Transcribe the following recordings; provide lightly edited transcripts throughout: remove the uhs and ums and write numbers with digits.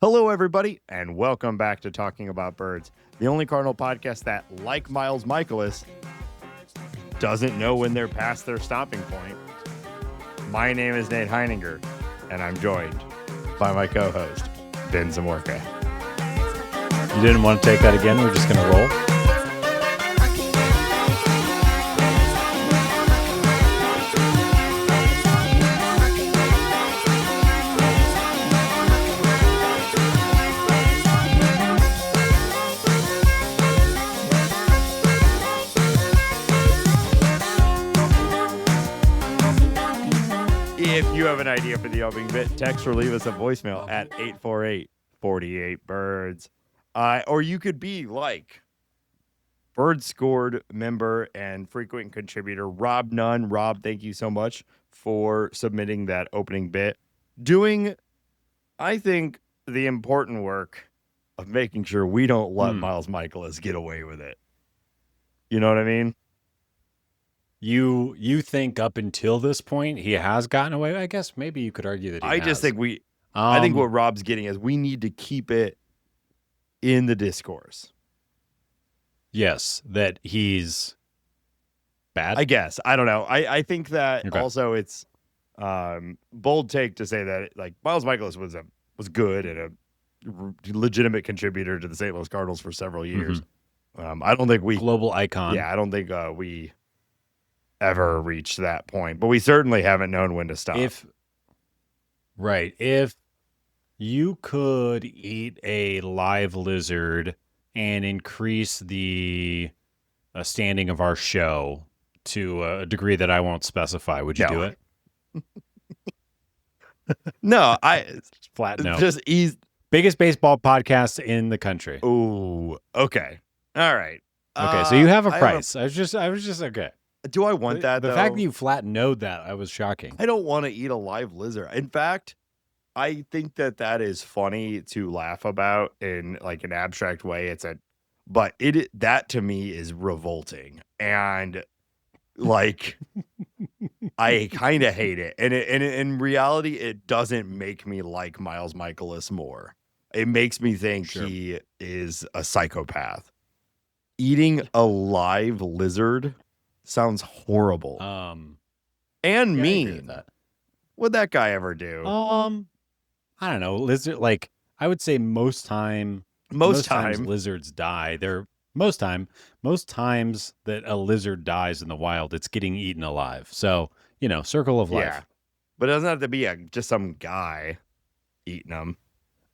Hello, everybody, and welcome back to Talking About Birds, the only Cardinal podcast that, like Miles Michaelis, doesn't know when they're past their stopping point. My name is Nate Heininger, and I'm joined by my co-host, Ben Zamorka. You didn't want to take that again? We're just going to roll? If you have an idea for the opening bit, text or leave us a voicemail at 848-48-BIRDS. Or you could be like Bird Scored member and frequent contributor Rob Nunn. Rob, thank you so much for submitting that opening bit. Doing, I think, the important work of making sure we don't let Miles Michaelis get away with it. You know what I mean? You think up until this point he has gotten away? I guess maybe you could argue that he has. Just think I think what Rob's getting is we need to keep it in the discourse. Yes, that he's bad. I guess. I don't know. I think that also it's bold take to say that like Miles Michaelis was good and a legitimate contributor to the St. Louis Cardinals for several years. I don't think global icon. Yeah, I don't think we ever reached that point, but we certainly haven't known when to stop. If you could eat a live lizard and increase the standing of our show to a degree that I won't specify, would you do it? No, flat no. Just ease. Biggest baseball podcast in the country. Ooh, okay, all right. Okay, so you have a price. I was just okay. Do I want that? The fact that you flat knowed that, I was shocking. I don't want to eat a live lizard. In fact, I think that is funny to laugh about in like an abstract way. But that to me is revolting, and like I kind of hate it. And in reality, it doesn't make me like Miles Michaelis more. It makes me think he is a psychopath. Eating a live lizard sounds horrible. And mean. What'd that guy ever do? I don't know. Lizard, like I would say most times lizards die. Most times that a lizard dies in the wild, it's getting eaten alive. So, circle of life. Yeah. But it doesn't have to be just some guy eating them.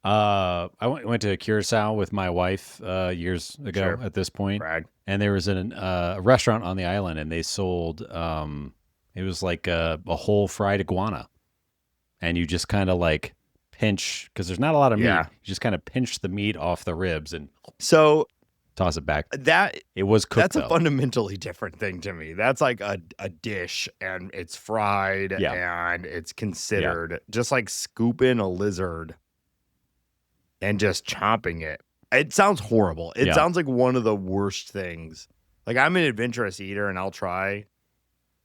I went to Curacao with my wife years ago at this point. Brag. And there was a restaurant on the island, and they sold it was like a whole fried iguana, and you just kind of like pinch, because there's not a lot of meat. You just kind of pinch the meat off the ribs and toss it back. It was cooked. That's a fundamentally different thing to me. That's like a dish, and it's fried, and it's considered just like scooping a lizard and just chopping it. It sounds horrible. It sounds like one of the worst things. Like, I'm an adventurous eater, and I'll try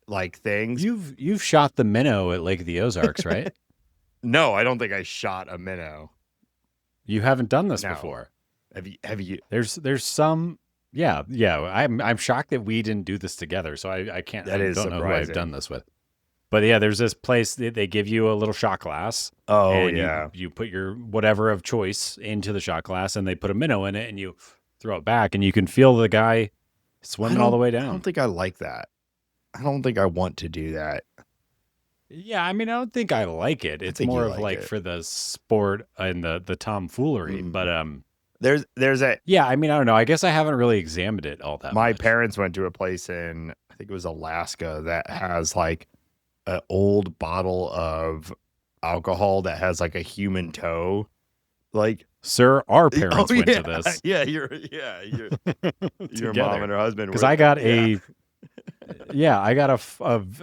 like things. You've shot the minnow at Lake of the Ozarks, right? No, I don't think I shot a minnow. You haven't done this before. Have you? There's some. Yeah. I'm shocked that we didn't do this together. So I can't. I don't know who I've done this with. But yeah, there's this place that they give you a little shot glass. Oh, and yeah. You put your whatever of choice into the shot glass, and they put a minnow in it, and you throw it back, and you can feel the guy swimming all the way down. I don't think I like that. I don't think I want to do that. Yeah, I mean, I don't think I like it. It's more of like for the sport and the tomfoolery. But there's a yeah. I mean, I don't know. I guess I haven't really examined it all that much. My parents went to a place in, I think it was Alaska, that has like an old bottle of alcohol that has like a human toe. Like, sir, our parents went to this. Yeah, your mom and her husband. Because I got a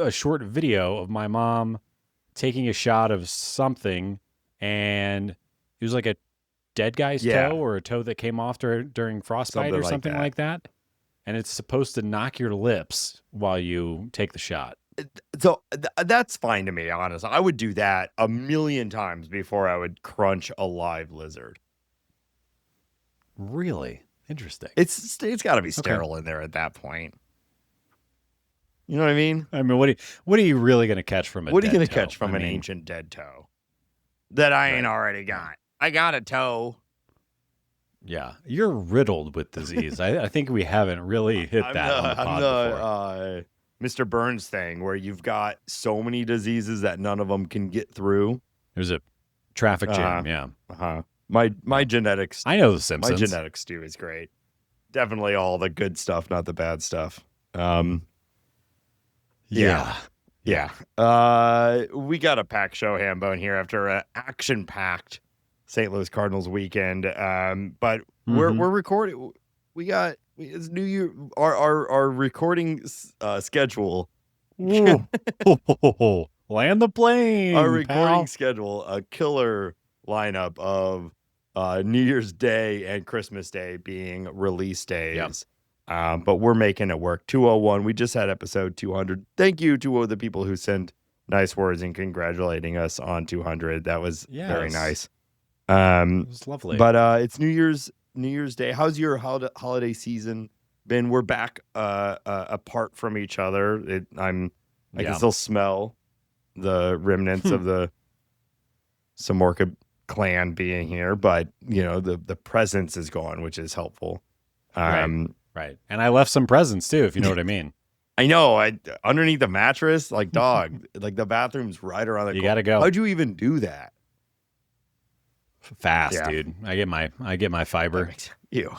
short video of my mom taking a shot of something, and it was like a dead guy's toe or a toe that came off during frostbite something like that. And it's supposed to knock your lips while you take the shot. So that's fine to me, honestly. I would do that a million times before I would crunch a live lizard. Really interesting. It's got to be Okay. sterile in there at that point. You know what I mean? I mean, what are you really going to catch from a What are you dead going to toe? catch from I an mean, ancient dead toe that I ain't Right. already got? I got a toe. yeah, you're riddled with disease. I think we haven't really hit that on the pod before. Mr. Burns thing where you've got so many diseases that none of them can get through. There's a traffic jam. Yeah. My genetics. I know The Simpsons. My genetics too is great. Definitely all the good stuff, not the bad stuff. Yeah. We got a packed show, Hambone, here after an action-packed St. Louis Cardinals weekend. But we're recording. It's New Year. Our recording schedule. Land the plane. Our recording pal. schedule, a killer lineup of New Year's Day and Christmas Day being release days. Yep. But we're making it work. 201. We just had episode 200. Thank you to all the people who sent nice words and congratulating us on 200. That was very nice. It was lovely. But it's New Year's Day. How's your holiday season been? We're back apart from each other. I can still smell the remnants of the Samorka clan being here, but the presence is gone, which is helpful. Right. And I left some presents too, if you know what I mean. I know. Underneath the mattress, like dog, like the bathroom's right around the corner. You gotta go. How'd you even do that? Fast, dude. I get my fiber. Ew.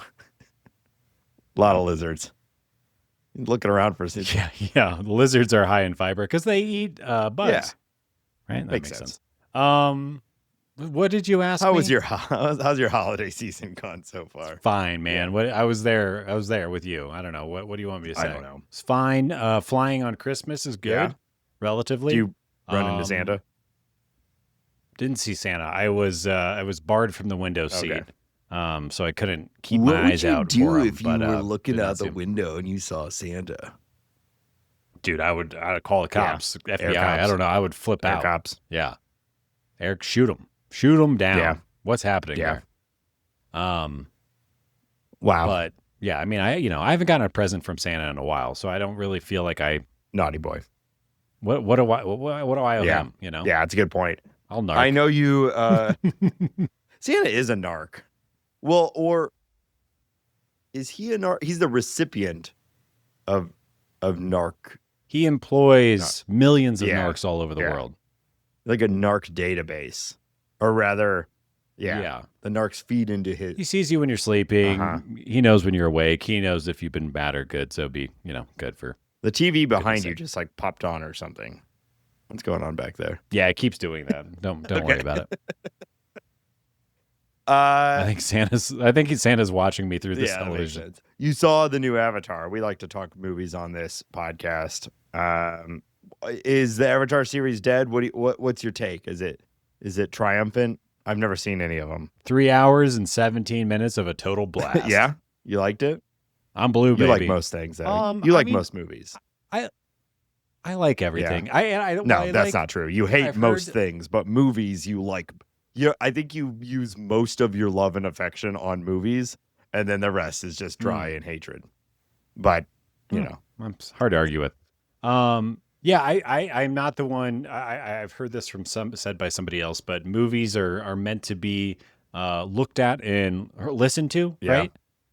A lot of lizards. Looking around for some. Yeah. The lizards are high in fiber because they eat bugs. Yeah. Right? That Makes sense. sense. What did you ask How's me? your holiday season gone so far? Fine, man. What I was there with you. I don't know. What do you want me to say? I don't know. It's fine. Flying on Christmas is good, relatively. Do you run into Santa? Didn't see Santa. I was barred from the window seat. So I couldn't keep my eyes out for him. What would you do if you were looking out the window and you saw Santa? Dude, I'd call the cops, FBI. Cops. I don't know. I would flip out. Cops. Yeah. Eric, shoot him down. Yeah. What's happening there? Wow. But yeah, I mean, I haven't gotten a present from Santa in a while, so I don't really feel like naughty boy. What do I owe him? Yeah, that's a good point. I'll narc. I know you. Santa is a narc. Well, or is he a narc? He's the recipient of narc. He employs millions of narcs all over the world. Like a narc database, or rather, the narcs feed into his. He sees you when you're sleeping. He knows when you're awake. He knows if you've been bad or good. So be good for the TV behind you. Just like popped on or something. What's going on back there? Yeah, it keeps doing that. Don't worry about it. I think Santa's watching me through this television. You saw the new Avatar. We like to talk movies on this podcast. Is the Avatar series dead? What's your take? Is it triumphant? I've never seen any of them. 3 hours and 17 minutes of a total blast. Yeah, you liked it. I'm blue, baby. You like most things, though. You like most movies. I like everything. Yeah. No, that's not true. You hate most things, but movies you like. I think you use most of your love and affection on movies, and then the rest is just dry and hatred. But it's hard to argue with. Yeah, I'm not the one. I've heard this said by somebody else, but movies are meant to be looked at and listened to, right?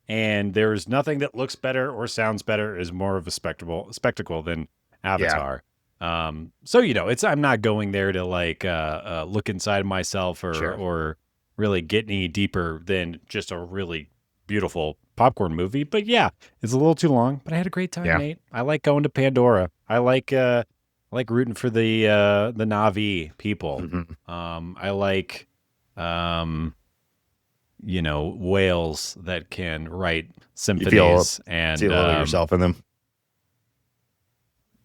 And there's nothing that looks better or sounds better is more of a spectacle than Avatar. So I'm not going there to like look inside myself or really get any deeper than just a really beautiful popcorn movie. But yeah, it's a little too long, but I had a great time, Nate. I like going to Pandora. I like rooting for the Na'vi people. Mm-hmm. I like whales that can write symphonies and see a little of yourself in them.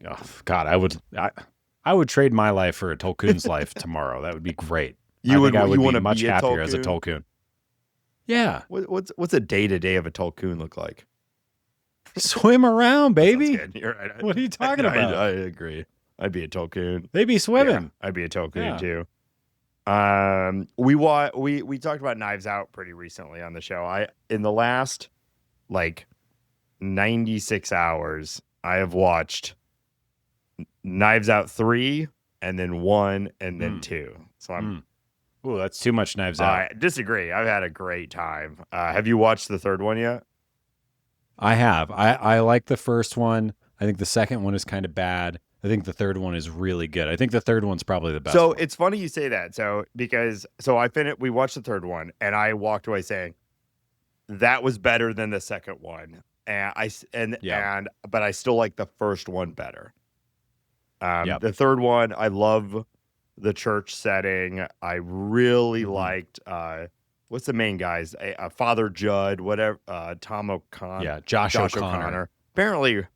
Oh, God, I would trade my life for a Tolkuen's life tomorrow. That would be great. I would be much happier as a Tolkuen. Yeah. What's a day-to-day of a Tolkuen look like? Swim around, baby. You're right. What are you talking about? I agree. I'd be a Tolkien. They be Yeah, swimming. I'd be a Tolkien Yeah. too. We talked about Knives Out pretty recently on the show. In the last like 96 hours, I have watched Knives Out 3 and then 1 and then 2. So Ooh, that's too much Knives Out. I disagree. I've had a great time. Have you watched the third one yet? I have. I like the first one. I think the second one is kind of bad. I think the third one is really good. I think the third one's probably the best. So one. it's funny you say that. We watched the third one and I walked away saying that was better than the second one. But I still like the first one better. The third one, I love the church setting. I really liked what's the main guys? Father Judd, whatever. Tom O'Connor. Yeah, Josh O'Connor. Apparently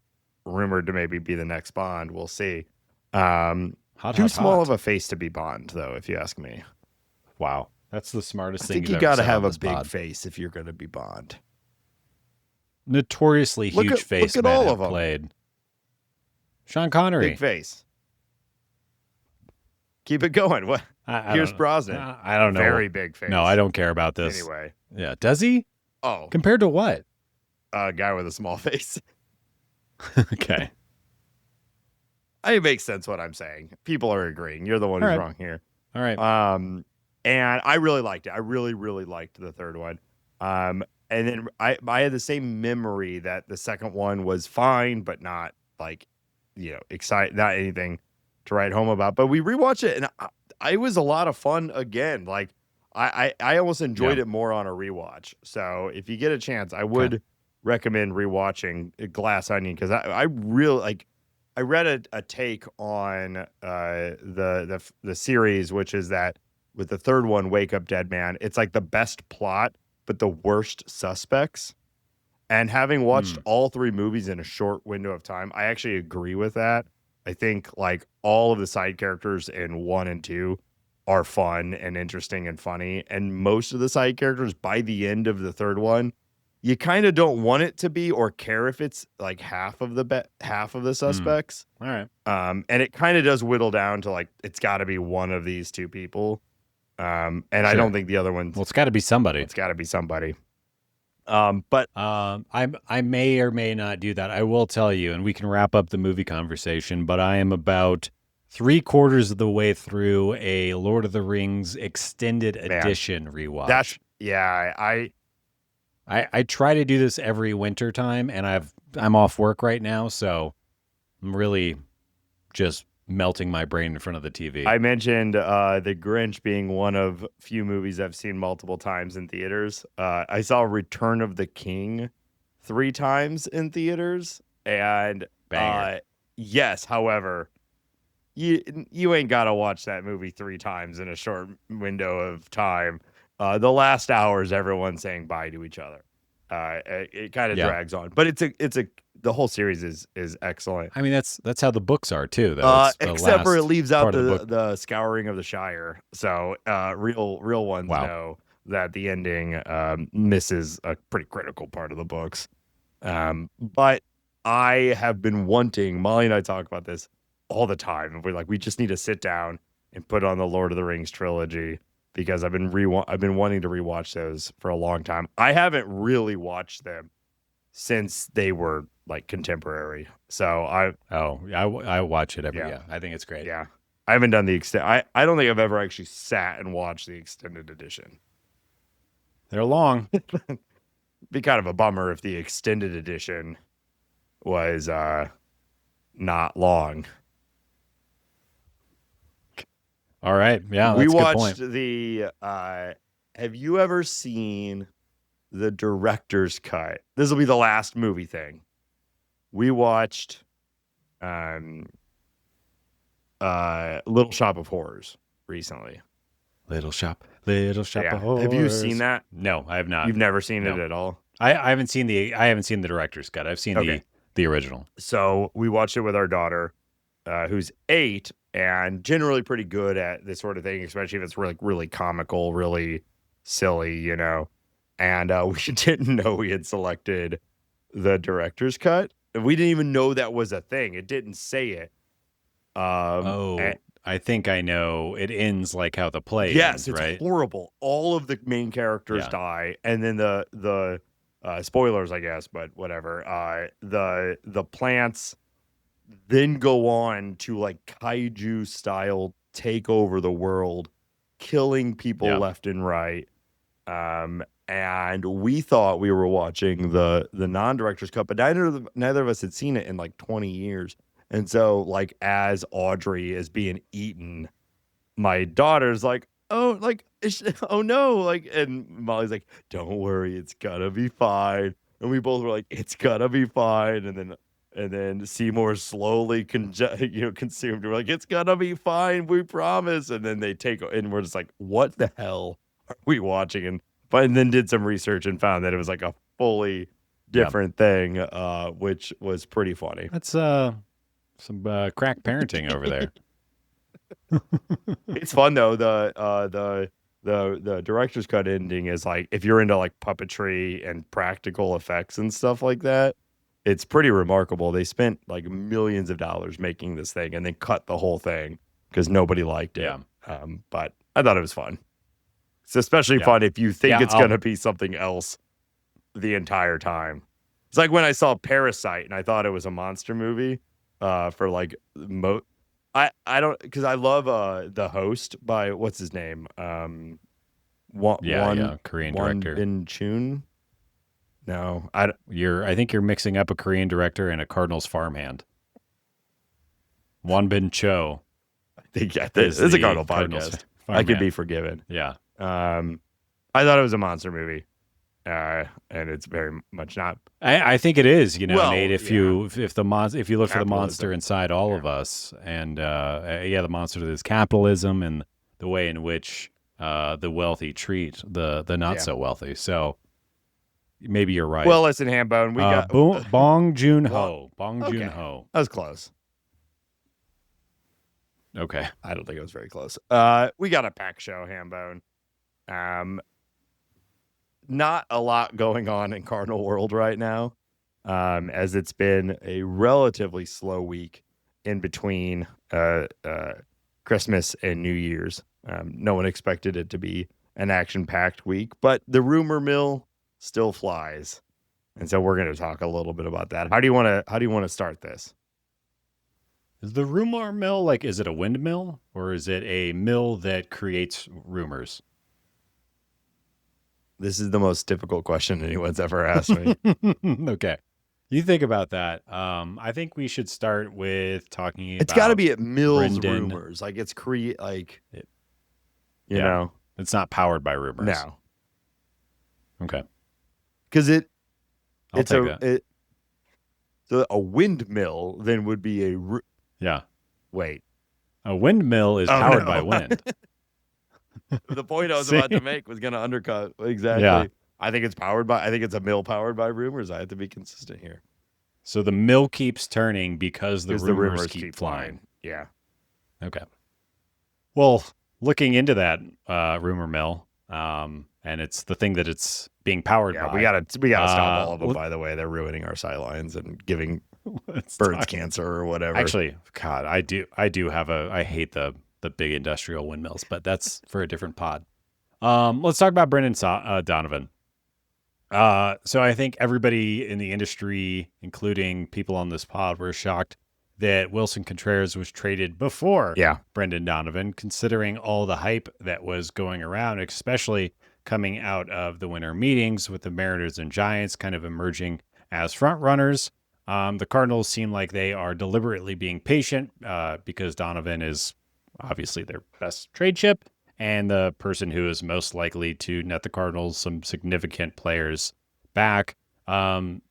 rumored to maybe be the next Bond. We'll see. Too small of a face to be Bond, though, if you ask me. Wow, that's the smartest thing. I think you got to have a big pod. face if you're going to be Bond. Notoriously huge face. Look at all of them. Played. Sean Connery. Big face. Keep it going. What? Pierce Brosnan. I don't know. Very big face. No, I don't care about this. Anyway. Yeah. Does he? Oh. Compared to what? A guy with a small face. Okay. It makes sense what I'm saying. People are agreeing. You're the one who's wrong here. All right. And I really liked it. I really, really liked the third one. And then I had the same memory that the second one was fine, but not exciting, not anything to write home about. But we rewatched it, and it was a lot of fun again. Like I almost enjoyed it more on a rewatch. So if you get a chance, I would recommend rewatching Glass Onion because I really like. I read a take on the series, which is that with the third one, Wake Up Dead Man, it's like the best plot, but the worst suspects. And having watched all three movies in a short window of time, I actually agree with that. I think like all of the side characters in 1 and 2 are fun and interesting and funny. And most of the side characters by the end of the third one, you kind of don't want it to be or care if it's like half of the suspects. All right. And it kind of does whittle down to like it's got to be one of these two people. And I don't think the other ones. Well, it's got to be somebody. It's got to be somebody. But I may or may not do that. I will tell you, and we can wrap up the movie conversation. But I am about 3/4 of the way through a Lord of the Rings extended edition rewatch. I try to do this every winter time, and I'm off work right now, so I'm really just melting my brain in front of the TV. I mentioned The Grinch being one of few movies I've seen multiple times in theaters. I saw Return of the King 3 times in theaters, and yes, however, you ain't got to watch that movie 3 times in a short window of time. The last hour is everyone saying bye to each other. It kind of drags on, but the whole series is excellent. I mean, that's how the books are too, though. Except for it leaves out the Scouring of the Shire. So real ones know that the ending misses a pretty critical part of the books. But I have been wanting, Molly and I talk about this all the time, and we're like, we just need to sit down and put on the Lord of the Rings trilogy. Because I've been wanting to rewatch those for a long time. I haven't really watched them since they were like contemporary. So I watch it every year. I think it's great. Yeah, I haven't done the extent. I don't think I've ever actually sat and watched the extended edition. They're long. Be kind of a bummer if the extended edition was not long. All right. Yeah, that's we a good watched point. the have you ever seen the director's cut? This will be the last movie thing. We watched Little Shop of Horrors recently. Little Shop of Horrors. Have you seen that? No, I have not. You've never seen it at all? I haven't seen the director's cut. I've seen the original. So we watched it with our daughter, who's 8. And generally pretty good at this sort of thing, especially if it's really comical, really silly, you know. And we didn't know we had selected the director's cut. We didn't even know that was a thing. It didn't say it. Oh, And I think I know. It ends like how the play yes, ends, it's right? horrible. All of the main characters Yeah. die, and then the spoilers, I guess, but whatever. The plants then go on to like kaiju style take over the world, killing people Yeah. left and right. And we thought we were watching the non-director's cut, but neither of us had seen it in like 20 years. And so like as Audrey is being eaten, my daughter's like, oh, like, oh no, like, and Molly's like, don't worry, it's gonna be fine. And we both were like, it's gonna be fine. And then Seymour slowly consumed. We're like, it's gonna be fine, we promise. And then they take, and we're just like, what the hell are we watching? And then did some research and found that it was like a fully Yeah. different thing, which was pretty funny. That's some crack parenting over there. It's fun though. The director's cut ending is like if you're into like puppetry and practical effects and stuff like that, it's pretty remarkable. They spent like millions of dollars making this thing and then cut the whole thing because nobody liked it. Yeah. But I thought it was fun. It's especially fun if you think it's gonna be something else the entire time. It's like when I saw Parasite and I thought it was a monster movie for like I don't because I love The Host by what's his name? Korean Won director. Bin Chun. No, I think you're mixing up a Korean director and a Cardinals farmhand. Won Bin Cho. I think this is a Cardinal podcast. I could be forgiven. Yeah. I thought it was a monster movie. And it's very much not. I think it is, Nate. If yeah. you look for the monster Capitalism. inside all of us, and the monster is capitalism and the way in which the wealthy treat the not so wealthy. So maybe you're right. Well, listen, Hambone, we got Bong Joon-ho. Bong Joon-ho. That was close. Okay, I don't think it was very close. We got a pack show, Hambone. Not a lot going on in Cardinal world right now, as it's been a relatively slow week in between Christmas and New Year's. No one expected it to be an action-packed week, but the rumor mill still flies, and so we're going to talk a little bit about that. How do you want to start this? Is the rumor mill like? Is it a windmill or is it a mill that creates rumors? This is the most difficult question anyone's ever asked me. Okay. You think about that. I think we should start with talking about it's got to be at Mills Brendan. Rumors. Like it's you Yeah. know. It's not powered by rumors. No. Okay. Because I'll take that. So a windmill then would be Yeah. wait. A windmill is powered by wind. The point I was about to make was going to undercut exactly. Yeah. I think it's a mill powered by rumors. I have to be consistent here. So the mill keeps turning because the rumors keep flying. Yeah. Okay. Well, looking into that rumor mill, and it's the thing that it's being powered by. We gotta stop all of them. By the way, they're ruining our sightlines and giving birds cancer or whatever. Actually, God, I hate the big industrial windmills, but that's for a different pod. Let's talk about Brendan Donovan. So I think everybody in the industry, including people on this pod, were shocked that Wilson Contreras was traded before Brendan Donovan, considering all the hype that was going around, especially coming out of the winter meetings with the Mariners and Giants kind of emerging as front runners. The Cardinals seem like they are deliberately being patient because Donovan is obviously their best trade chip and the person who is most likely to net the Cardinals some significant players back.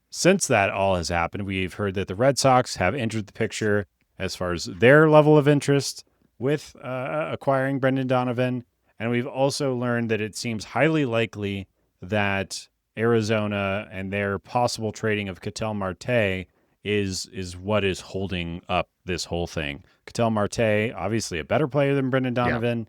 Since that all has happened, we've heard that the Red Sox have entered the picture as far as their level of interest with acquiring Brendan Donovan. And we've also learned that it seems highly likely that Arizona and their possible trading of Ketel Marte is what is holding up this whole thing. Ketel Marte, obviously a better player than Brendan Donovan.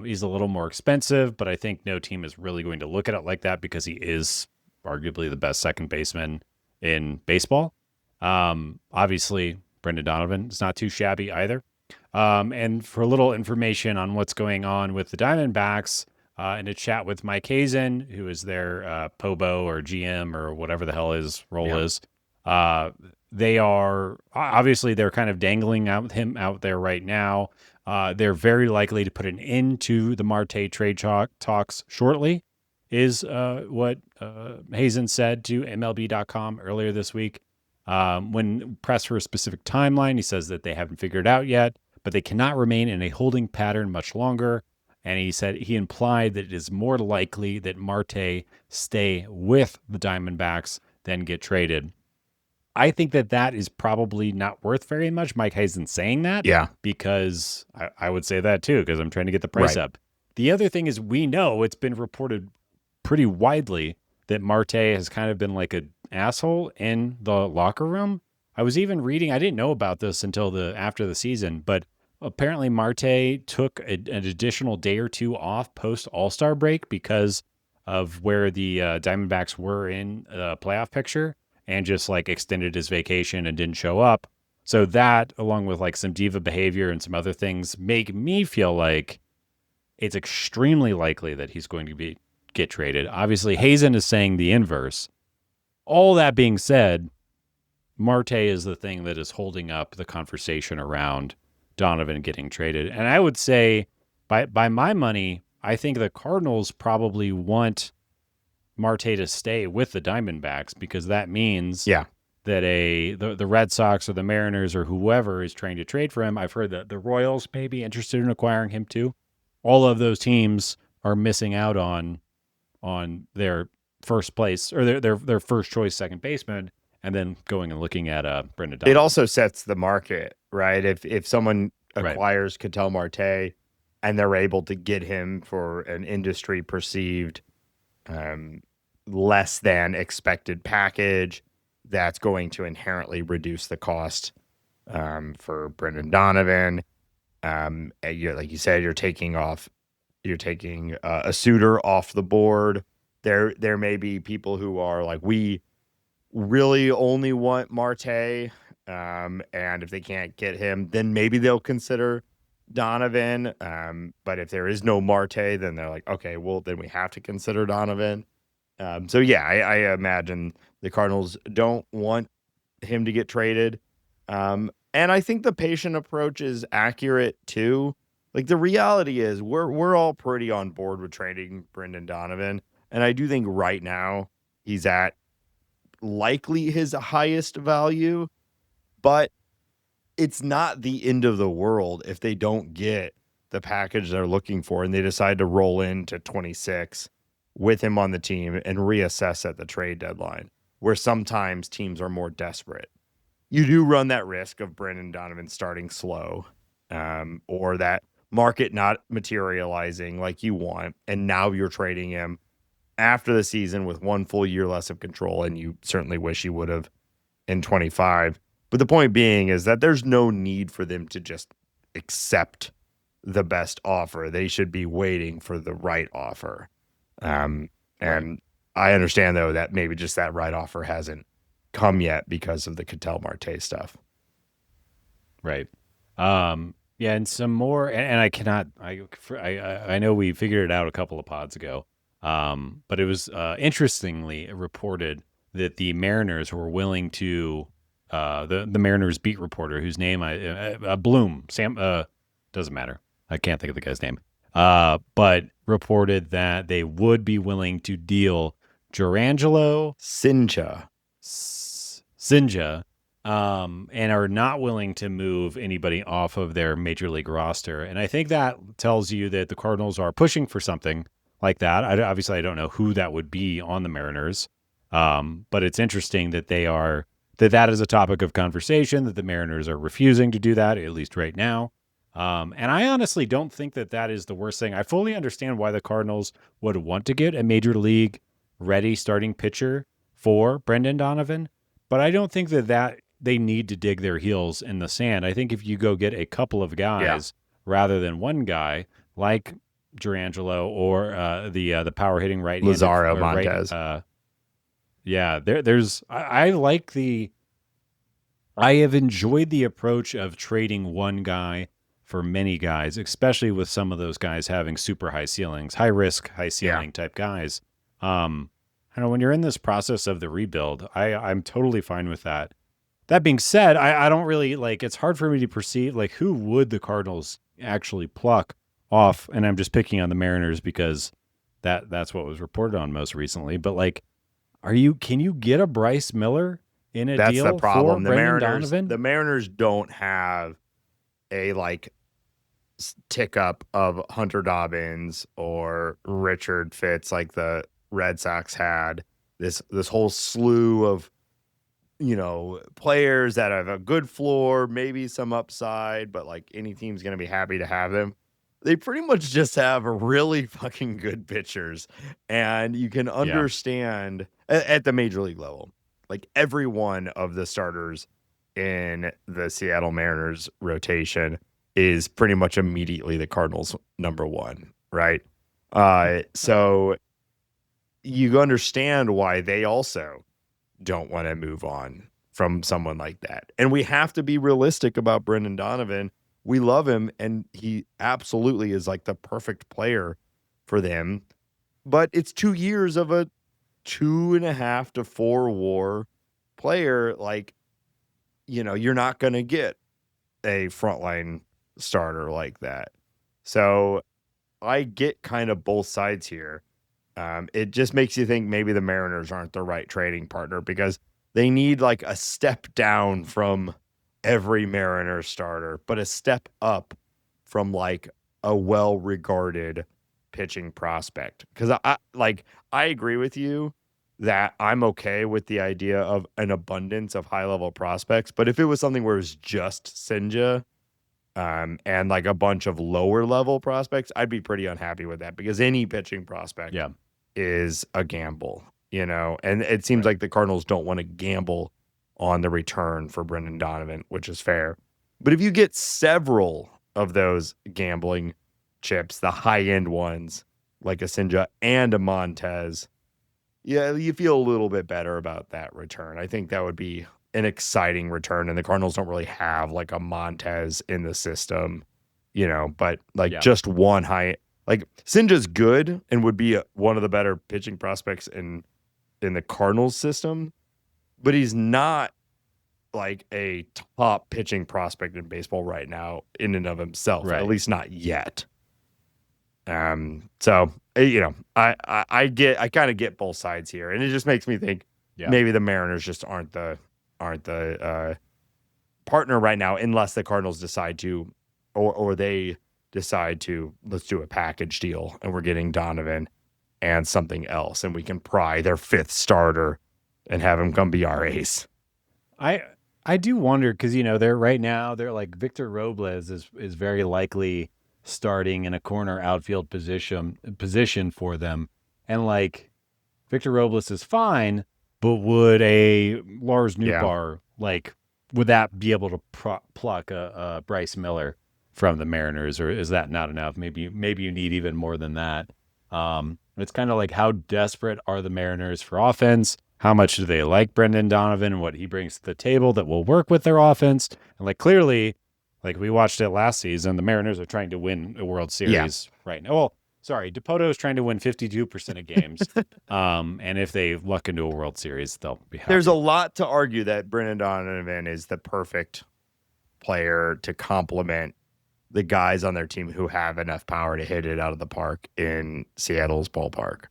He's a little more expensive, but I think no team is really going to look at it like that because he is arguably the best second baseman in baseball. Obviously, Brendan Donovan is not too shabby either, And for a little information on what's going on with the Diamondbacks, in a chat with Mike Hazen, who is their Pobo or GM or whatever the hell his role is, uh, they are obviously they're kind of dangling him out there right now. They're very likely to put an end to the Marte trade talks shortly, is what Hazen said to MLB.com earlier this week. When pressed for a specific timeline, he says that they haven't figured it out yet, but they cannot remain in a holding pattern much longer. And he implied that it is more likely that Marte stay with the Diamondbacks than get traded. I think that is probably not worth very much. Mike Hazen saying that, because I would say that too, because I'm trying to get the price up. The other thing is, we know it's been reported pretty widely that Marte has kind of been like an asshole in the locker room. I was even reading, I didn't know about this until after the season, but apparently Marte took an additional day or two off post All-Star break because of where the Diamondbacks were in the playoff picture, and just like extended his vacation and didn't show up. So that, along with like some diva behavior and some other things, make me feel like it's extremely likely that he's going to get traded. Obviously, Hazen is saying the inverse. All that being said, Marte is the thing that is holding up the conversation around Donovan getting traded. And I would say, by my money, I think the Cardinals probably want Marte to stay with the Diamondbacks, because that means that the Red Sox or the Mariners or whoever is trying to trade for him. I've heard that the Royals may be interested in acquiring him too. All of those teams are missing out on their first place, or their first choice second baseman, and then going and looking at Brendan Donovan. It also sets the market, right? If someone acquires Ketel Marte and they're able to get him for an industry perceived less than expected package, that's going to inherently reduce the cost for Brendan Donovan. Like you said, you're taking a suitor off the board. There may be people who are like, we really only want Marte, and if they can't get him, then maybe they'll consider Donovan. But if there is no Marte, then they're like, okay, well, then we have to consider Donovan. So yeah, I imagine the Cardinals don't want him to get traded. And I think the patient approach is accurate too. Like, the reality is we're all pretty on board with trading Brendan Donovan. And I do think right now he's at likely his highest value, but it's not the end of the world if they don't get the package they're looking for and they decide to roll into 26 with him on the team and reassess at the trade deadline, where sometimes teams are more desperate. You do run that risk of Brendan Donovan starting slow, or that market not materializing like you want, and now you're trading him after the season with one full year less of control, and you certainly wish you would have in 25. But the point being is that there's no need for them to just accept the best offer. They should be waiting for the right offer. And I understand, though, that maybe just that right offer hasn't come yet because of the Ketel Marte stuff. Right. Yeah, and some more, and I know we figured it out a couple of pods ago, but it was interestingly reported that the Mariners were willing to, the Mariners beat reporter, whose name Bloom, Sam, doesn't matter. I can't think of the guy's name. But reported that they would be willing to deal Jurangelo Sinja, and are not willing to move anybody off of their major league roster. And I think that tells you that the Cardinals are pushing for something like that. Obviously, I don't know who that would be on the Mariners, but it's interesting that that is a topic of conversation, that the Mariners are refusing to do that, at least right now. And I honestly don't think that is the worst thing. I fully understand why the Cardinals would want to get a major league ready starting pitcher for Brendan Donovan, but I don't think that they need to dig their heels in the sand. I think if you go get a couple of guys rather than one guy, like Jurangelo or the power hitting right Lazaro Montes. I have enjoyed the approach of trading one guy for many guys, especially with some of those guys having super high ceilings, high risk, high Yeah. ceiling type guys. I know when you're in this process of the rebuild, I'm totally fine with that. That being said, I don't really like, it's hard for me to perceive like who would the Cardinals actually pluck off. And I'm just picking on the Mariners because that's what was reported on most recently. But like, can you get a Bryce Miller in a That's the deal for problem. Brendan Donovan? The Mariners don't have a like tick up of Hunter Dobbins or Richard Fitz like the Red Sox had. This whole slew of players that have a good floor, maybe some upside, but like any team's going to be happy to have them. They pretty much just have really fucking good pitchers, and you can Yeah. understand at the major league level, like every one of the starters in the Seattle Mariners rotation is pretty much immediately the Cardinals' number one, right? So you understand why they also don't want to move on from someone like that. And we have to be realistic about Brendan Donovan. We love him, and he absolutely is like the perfect player for them. But it's 2 years of a 2.5 to 4 WAR player. Like, you're not going to get a frontline starter like that. So I get kind of both sides here. It just makes you think maybe the Mariners aren't the right trading partner because they need like a step down from every Mariners starter, but a step up from like a well-regarded pitching prospect. Because I agree with you that I'm okay with the idea of an abundance of high-level prospects, but if it was something where it was just Sinja and like a bunch of lower level prospects, I'd be pretty unhappy with that because any pitching prospect Yeah. is a gamble, and it seems Right. like the Cardinals don't want to gamble on the return for Brendan Donovan, which is fair. But if you get several of those gambling chips, the high end ones like a Sinja and a Montez, yeah, you feel a little bit better about that return. I think that would be an exciting return, and the Cardinals don't really have like a Montez in the system, but like Yeah. just one high, like Sinja's good and would be one of the better pitching prospects in the Cardinals system, but he's not like a top pitching prospect in baseball right now in and of himself, at Right. least not yet. So I kind of get both sides here, and it just makes me think Yeah. maybe the Mariners just aren't the partner right now, unless the Cardinals decide to, or they decide to, let's do a package deal, and we're getting Donovan and something else, and we can pry their fifth starter and have him come be our ace. I do wonder because they're right now they're like Victor Robles is very likely starting in a corner outfield position for them, and like Victor Robles is fine, but would a Lars Yeah. Nootbaar would that be able to pluck a Bryce Miller from the Mariners, or is that not enough? Maybe you need even more than that. It's kind of like how desperate are the Mariners for offense? How much do they like Brendan Donovan and what he brings to the table that will work with their offense? And like clearly, like we watched it last season, the Mariners are trying to win a World Series right now. Well, sorry, DePoto is trying to win 52% of games. And if they luck into a World Series, they'll be happy. There's a lot to argue that Brendan Donovan is the perfect player to complement the guys on their team who have enough power to hit it out of the park in Seattle's ballpark.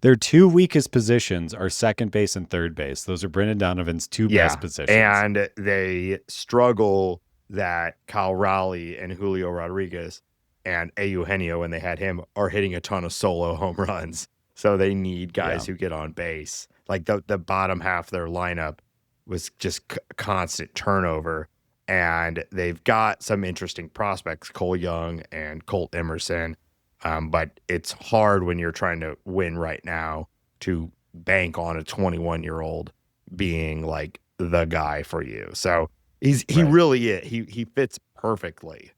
Their two weakest positions are second base and third base. Those are Brendan Donovan's two best positions. And they struggle that Kyle Raleigh and Julio Rodriguez and Eugenio, when they had him, are hitting a ton of solo home runs. So they need guys who get on base. Like the bottom half of their lineup was just constant turnover. And they've got some interesting prospects, Cole Young and Colt Emerson. But it's hard when you're trying to win right now to bank on a 21-year-old being like the guy for you. So he really is. He fits perfectly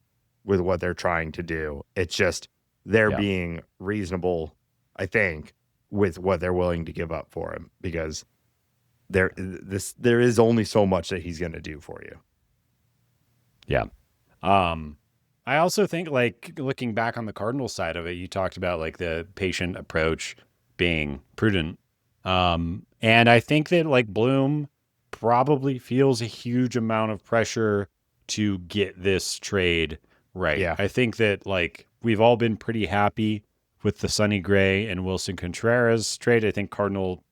with what they're trying to do. It's just they're being reasonable, I think, with what they're willing to give up for him, because there is only so much that he's going to do for you. Yeah. I also think, like, looking back on the Cardinals side of it, you talked about like the patient approach being prudent. And I think that like Bloom probably feels a huge amount of pressure to get this trade right. Yeah. I think that like we've all been pretty happy with the Sonny Gray and Wilson Contreras trade. I think Cardinal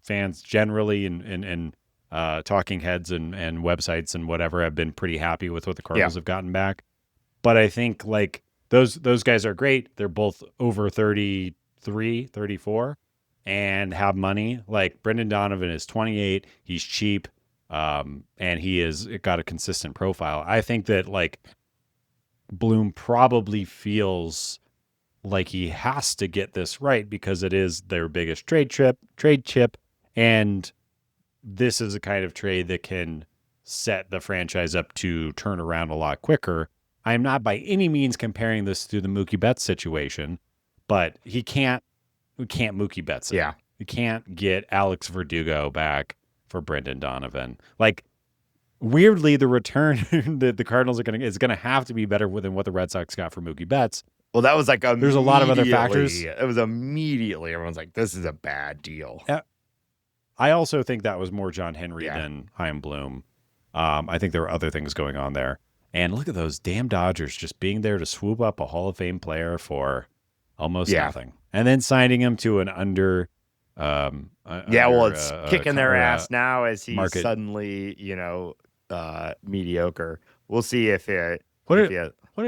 fans generally and talking heads and websites and whatever have been pretty happy with what the Yeah. Cardinals have gotten back. But I think like those guys are great. They're both over 33, 34 and have money. Like Brendan Donovan is 28. He's cheap. And he is got a consistent profile. I think that like Bloom probably feels like he has to get this right because it is their biggest trade chip, and this is a kind of trade that can set the franchise up to turn around a lot quicker. I am not by any means comparing this to the Mookie Betts situation, but we can't Mookie Betts it. Yeah. We can't get Alex Verdugo back for Brendan Donovan. Like, weirdly, the return that the Cardinals is gonna have to be better than what the Red Sox got for Mookie Betts. Well, that was like There's a lot of other factors. It was immediately everyone's like, "This is a bad deal." I also think that was more John Henry than Chaim Bloom. I think there were other things going on there. And look at those damn Dodgers just being there to swoop up a Hall of Fame player for almost nothing, and then signing him to an under. Well, it's kicking their ass now as he's market. Suddenly, mediocre. We'll see if it. What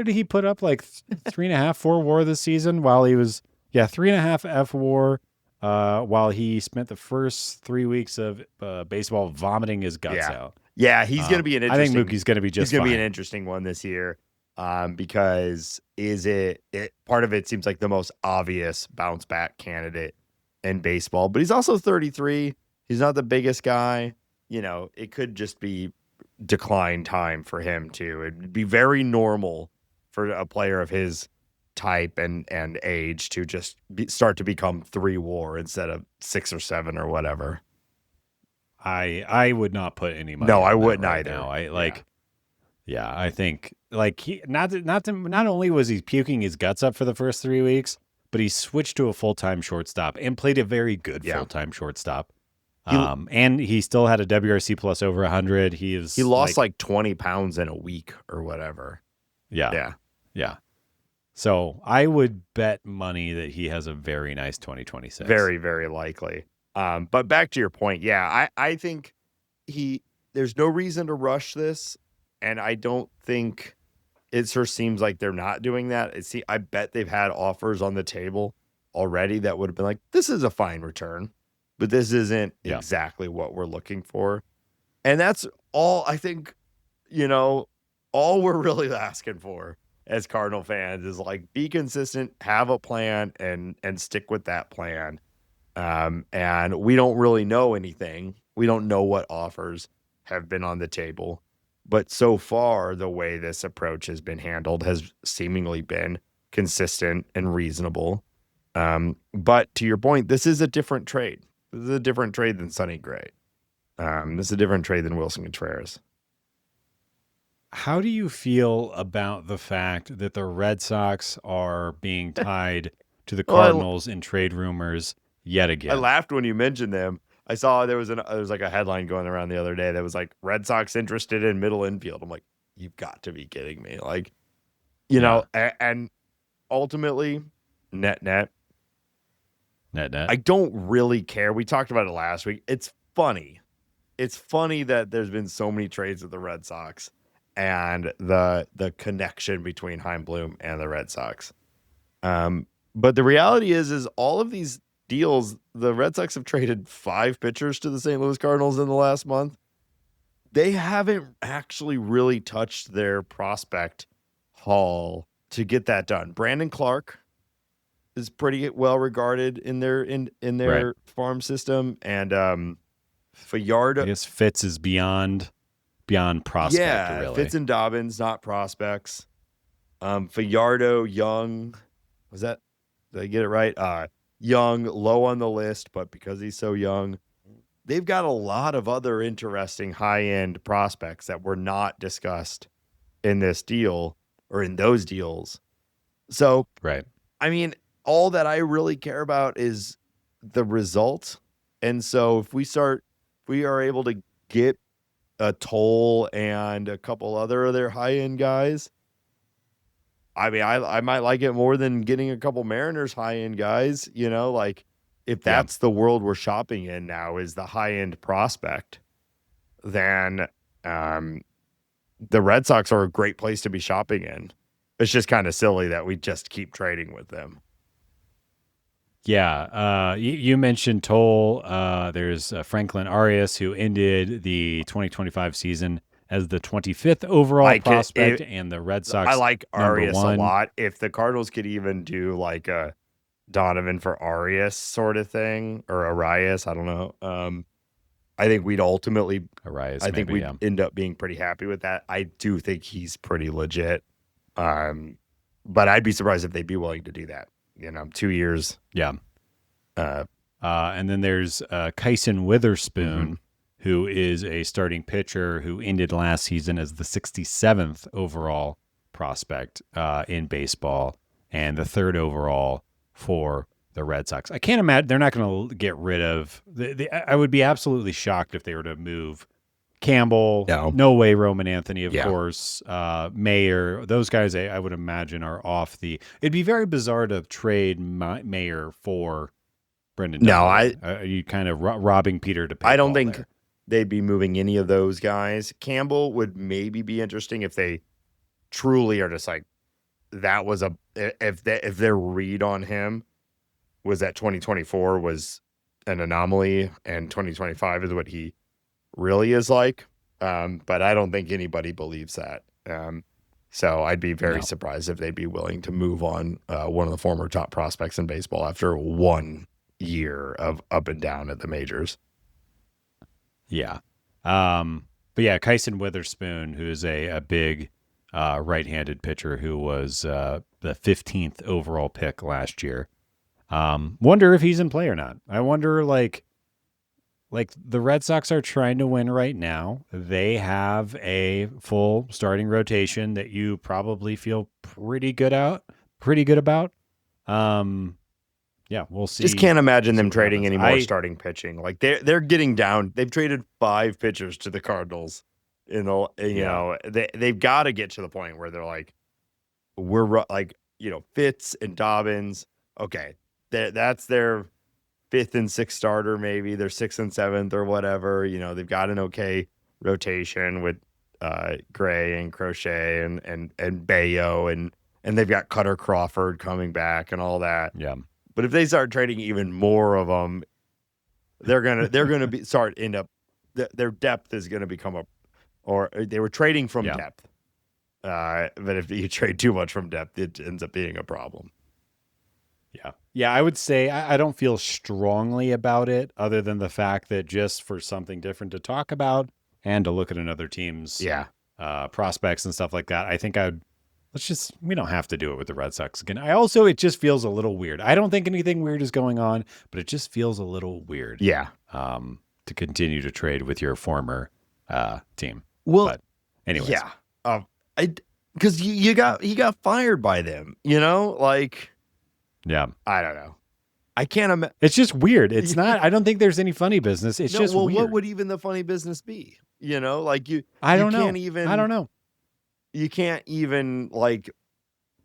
did he put up, like 3.5, 4 WAR this season? While he was 3.5 F WAR, while he spent the first 3 weeks of baseball vomiting his guts out. Yeah, he's going to be an interesting. I think Mookie's going to be just. He's going to be an interesting one this year, because part of it seems like the most obvious bounce back candidate in baseball, but he's also 33. He's not the biggest guy. It could just be decline time for him too. It'd be very normal for a player of his type and age to just start to become 3 WAR instead of 6 or 7 or whatever. I would not put any money. No, I wouldn't either. Now. I think like he not only was he puking his guts up for the first 3 weeks, but he switched to a full-time shortstop and played a very good full-time shortstop. And he still had a WRC plus over 100. He lost like 20 pounds in a week or whatever. Yeah. So I would bet money that he has a very nice 2026. Very, very likely. But back to your point, I think there's no reason to rush this, and I don't think it sort of seems like they're not doing that. I bet they've had offers on the table already that would have been like, this is a fine return, but this isn't exactly what we're looking for. And that's all I think, all we're really asking for as Cardinal fans is like, be consistent, have a plan, and stick with that plan. And we don't really know anything. We don't know what offers have been on the table, but so far the way this approach has been handled has seemingly been consistent and reasonable. But to your point, this is a different trade. This is a different trade than Sonny Gray. This is a different trade than Wilson Contreras. How do you feel about the fact that the Red Sox are being tied to the Cardinals in trade rumors yet again? I laughed when you mentioned them. I saw there was like a headline going around the other day that was like, Red Sox interested in middle infield. I'm like, you've got to be kidding me. Like, and ultimately, net, I don't really care. We talked about it last week. It's funny. It's funny that there's been so many trades with the Red Sox and the connection between Chaim Bloom and the Red Sox. But the reality is all of these deals, the Red Sox have traded 5 pitchers to the St. Louis Cardinals in the last month. They haven't actually really touched their prospect haul to get that done. Brandon Clark is pretty well regarded in their farm system, and Fajardo. I guess Fitz is beyond prospect. Yeah, really. Fitz and Dobbins, not prospects. Fajardo, Young, did I get it right? Young, low on the list, but because he's so young, they've got a lot of other interesting high-end prospects that were not discussed in this deal or in those deals. So, Right. I mean, all that I really care about is the result. And so if we are able to get a Toll and a couple other of their high end guys, I mean, I might like it more than getting a couple Mariners high end guys, like if Yeah. that's the world we're shopping in now is the high end prospect, then the Red Sox are a great place to be shopping in. It's just kind of silly that we just keep trading with them. Yeah. You mentioned Toll. There's Franklin Arias, who ended the 2025 season as the 25th overall prospect, and the Red Sox. I like Arias #1 a lot. If the Cardinals could even do like a Donovan for Arias sort of thing, or Arias, I don't know. I think we'd ultimately, Arias, I think maybe, we'd end up being pretty happy with that. I do think he's pretty legit. But I'd be surprised if they'd be willing to do that. 2 years. Yeah. And then there's Kyson Witherspoon, who is a starting pitcher who ended last season as the 67th overall prospect in baseball and the 3rd overall for the Red Sox. I can't imagine they're not going to get rid of. I would be absolutely shocked if they were to move Campbell. No way. Roman Anthony, of course. Mayer. Those guys, I would imagine, are off the. It'd be very bizarre to trade Mayer for Brendan Donovan. Are you kind of robbing Peter to pay Paul? I don't think they'd be moving any of those guys. Campbell would maybe be interesting if they truly are just like that was if their read on him was that 2024 was an anomaly and 2025 is what he really is like. But I don't think anybody believes that. So I'd be very surprised if they'd be willing to move on one of the former top prospects in baseball after 1 year of up and down at the majors. Yeah. But yeah, Kyson Witherspoon, who is a big right-handed pitcher who was the 15th overall pick last year. Wonder if he's in play or not. I wonder, like the Red Sox are trying to win right now. They have a full starting rotation that you probably feel pretty good about. Yeah, we'll see. Just can't imagine them trading any more starting pitching. Like they're getting down. They've traded 5 pitchers to the Cardinals. Know, they've got to get to the point where they're like, we're like, Fitz and Dobbins. Okay, that's their 5th and 6th starter, maybe their 6th and 7th or whatever. They've got an okay rotation with Gray and Crochet and Bayo and they've got Cutter Crawford coming back and all that. Yeah. But if they start trading even more of them, they're gonna end up their depth is gonna become or they were trading from depth. But if you trade too much from depth, it ends up being a problem. Yeah, I would say I don't feel strongly about it, other than the fact that just for something different to talk about and to look at another team's prospects and stuff like that, I think we don't have to do it with the Red Sox again. It just feels a little weird. I don't think anything weird is going on, but it just feels a little weird. Yeah. To continue to trade with your former team. Well, but anyways. Yeah. Because he got fired by them, like. Yeah. I don't know. I can't imagine. It's just weird. It's not, I don't think there's any funny business. It's just weird. What would even the funny business be? Like I don't know. I don't know. You can't even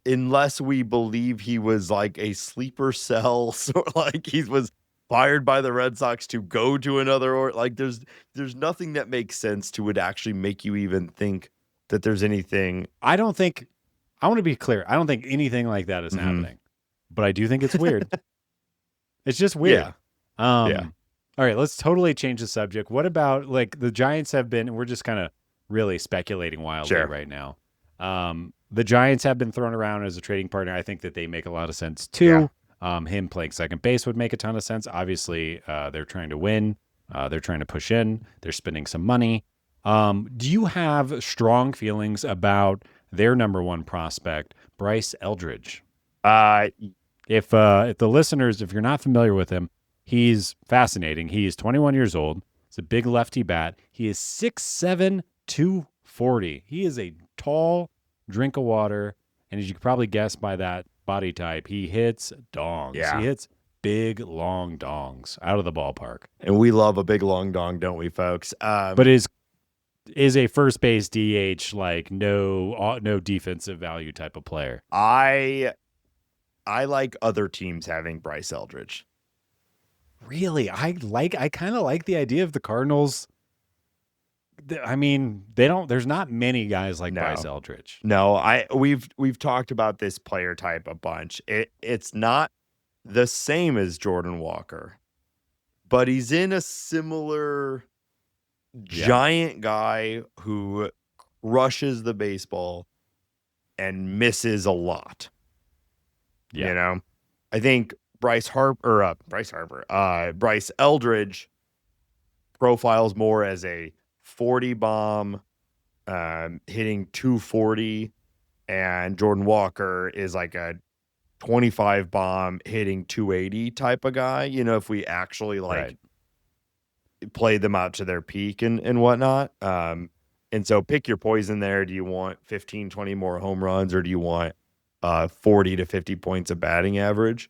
unless we believe he was like a sleeper cell, so like he was fired by the Red Sox to go to another there's nothing that makes sense to would actually make you even think that there's anything. I want to be clear. I don't think anything like that is happening. But I do think it's weird. It's just weird. Yeah. All right, let's totally change the subject. What about the Giants have been, we're just kind of really speculating wildly right now. The Giants have been thrown around as a trading partner. I think that they make a lot of sense too. Him playing second base would make a ton of sense. Obviously, they're trying to win. They're trying to push in. They're spending some money. Do you have strong feelings about their number 1 prospect, Bryce Eldridge? If the listeners, if you're not familiar with him, he's fascinating. He is 21 years old. He's a big lefty bat. He is 6'7", 240. He is a tall, drink of water, and as you can probably guess by that body type, he hits dongs. Yeah. He hits big, long dongs out of the ballpark. And we love a big long dong, don't we, folks? But is a first base DH like no defensive value type of player? I like other teams having Bryce Eldridge. Really, I kind of like the idea of the Cardinals. I mean, they don't. There's not many guys like Bryce Eldridge. No, we've talked about this player type a bunch. It's not the same as Jordan Walker, but he's in a similar giant guy who crushes the baseball and misses a lot. Yeah. You know, I think Bryce Eldridge profiles more as a 40 bomb, hitting 240, and Jordan Walker is like a 25 bomb hitting 280 type of guy. You know, if we actually play them out to their peak and whatnot. And so pick your poison there. Do you want 15, 20 more home runs, or do you want 40 to 50 points of batting average?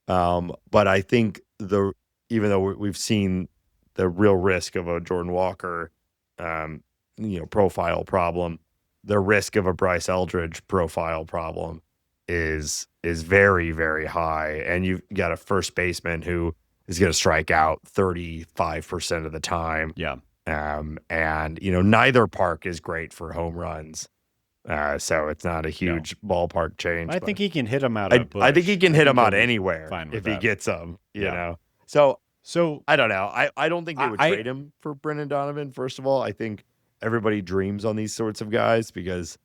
But I think even though we've seen the real risk of a Jordan Walker, profile problem, the risk of a Bryce Eldridge profile problem is very, very high. And you've got a first baseman who is going to strike out 35% of the time. Yeah. And neither park is great for home runs. So it's not a huge ballpark change. I think he can hit them out. I think he can hit them out anywhere if he gets them. You know. So I don't know. I don't think they would trade him for Brendan Donovan. First of all, I think everybody dreams on these sorts of guys because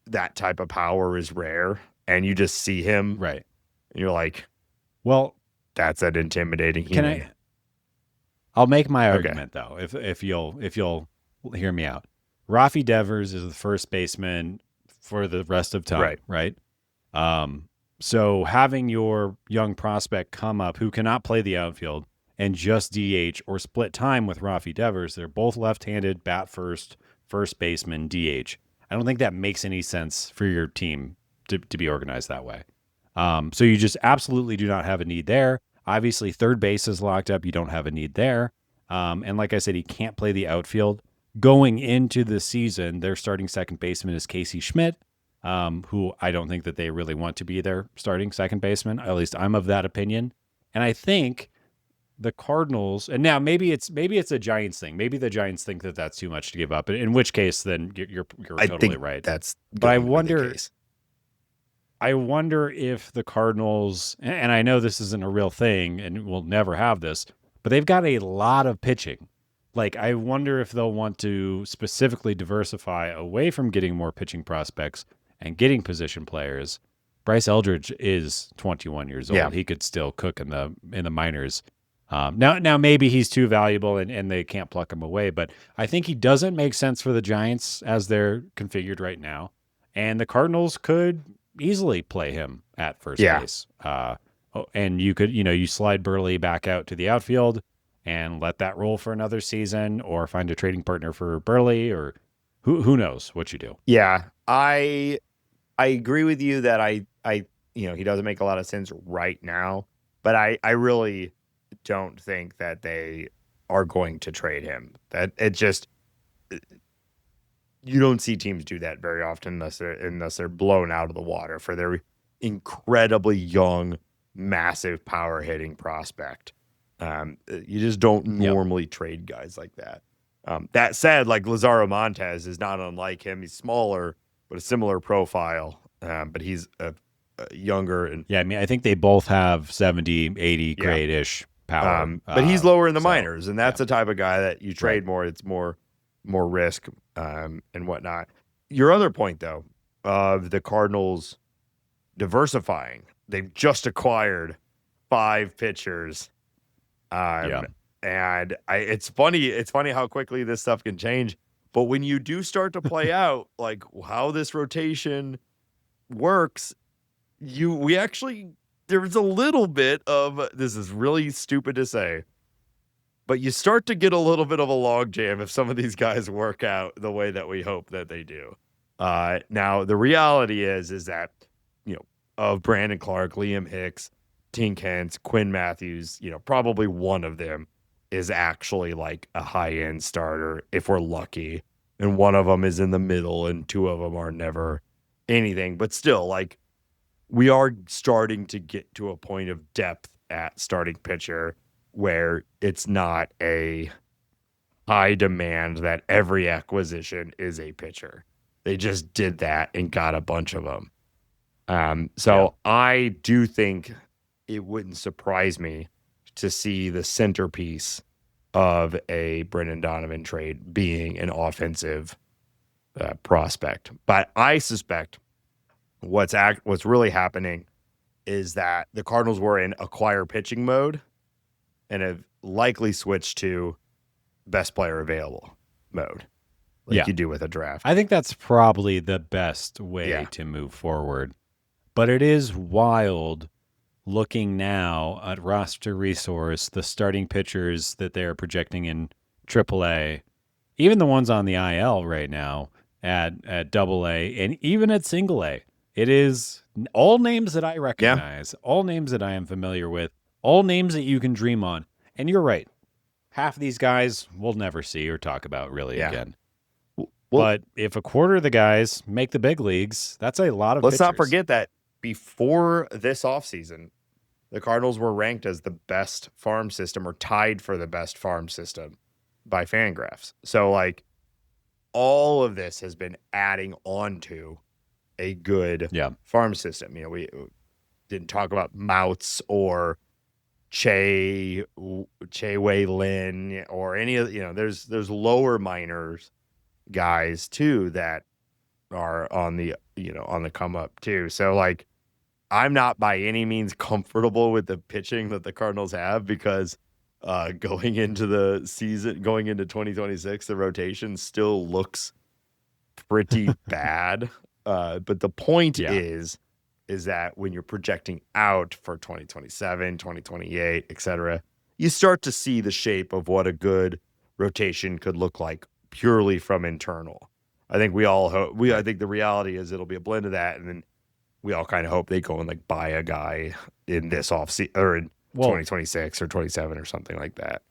that type of power is rare, and you just see him right, and you're like, well, that's an intimidating human. I'll make my argument though, if you'll hear me out. Rafi Devers is the first baseman for the rest of time, right? So having your young prospect come up who cannot play the outfield and just DH or split time with Rafi Devers, they're both left-handed, bat first baseman, DH. I don't think that makes any sense for your team to be organized that way. So you just absolutely do not have a need there. Obviously, third base is locked up. You don't have a need there. And like I said, he can't play the outfield. Going into the season, their starting second baseman is Casey Schmidt, who I don't think that they really want to be their starting second baseman. At least I'm of that opinion. And I think the Cardinals, and now maybe it's a Giants thing. Maybe the Giants think that that's too much to give up. In which case, then you're totally right. But I wonder if the Cardinals, and I know this isn't a real thing and we'll never have this, but they've got a lot of pitching. Like, I wonder if they'll want to specifically diversify away from getting more pitching prospects and getting position players. Bryce Eldridge is 21 years old. Yeah. He could still cook in the minors. Now maybe he's too valuable and they can't pluck him away, but I think he doesn't make sense for the Giants as they're configured right now. And the Cardinals could easily play him at first base. And you could, you slide Burley back out to the outfield and let that roll for another season, or find a trading partner for Burley, or who knows what you do. Yeah, I agree with you that I he doesn't make a lot of sense right now, but I really don't think that they are going to trade him. That it just, you don't see teams do that very often unless they're blown out of the water for their incredibly young, massive power hitting prospect. You just don't normally trade guys like that. That said, like Lazaro Montes is not unlike him. He's smaller, but a similar profile. But he's a younger. And yeah, I mean, I think they both have 70, 80 grade-ish power. But he's lower in the minors, and that's the type of guy that you trade more. It's more risk and whatnot. Your other point, though, of the Cardinals diversifying, they've just acquired 5 pitchers. And it's funny how quickly this stuff can change. But when you do start to play out like how this rotation works, there's a little bit of, this is really stupid to say, but you start to get a little bit of a logjam if some of these guys work out the way that we hope that they do. Now the reality is that, of Brandon Clark, Liam Hicks, Tink Hence, Quinn Matthews, probably one of them is actually like a high-end starter if we're lucky. And one of them is in the middle and two of them are never anything. But still, like, we are starting to get to a point of depth at starting pitcher where it's not a high demand that every acquisition is a pitcher. They just did that and got a bunch of them. So I do think it wouldn't surprise me to see the centerpiece of a Brendan Donovan trade being an offensive prospect. But I suspect what's really happening is that the Cardinals were in acquire pitching mode and have likely switched to best player available mode, like you do with a draft. I think that's probably the best way to move forward. But it is wild looking now at roster resource, the starting pitchers that they're projecting in AAA, even the ones on the IL right now at AA and even at single A. It is all names that I recognize, all names that I am familiar with, all names that you can dream on. And you're right. Half of these guys we'll never see or talk about really again. Well, but if a quarter of the guys make the big leagues, that's a lot of Let's pitchers. not forget that before this offseason, the Cardinals were ranked as the best farm system or tied for the best farm system by Fangraphs. So, like, all of this has been adding on to a good farm system. We didn't talk about Mouts or Wei Lin or any of there's lower minors guys too that are on the on the come up too. So like I'm not by any means comfortable with the pitching that the Cardinals have because going into the season, going into 2026, the rotation still looks pretty bad. But the point is that when you're projecting out for 2027, 2028, et cetera, you start to see the shape of what a good rotation could look like purely from internal. I think we all hope I think the reality is it'll be a blend of that. And then we all kind of hope they go and like buy a guy in this offseason or in 2026 or 27 or something like that.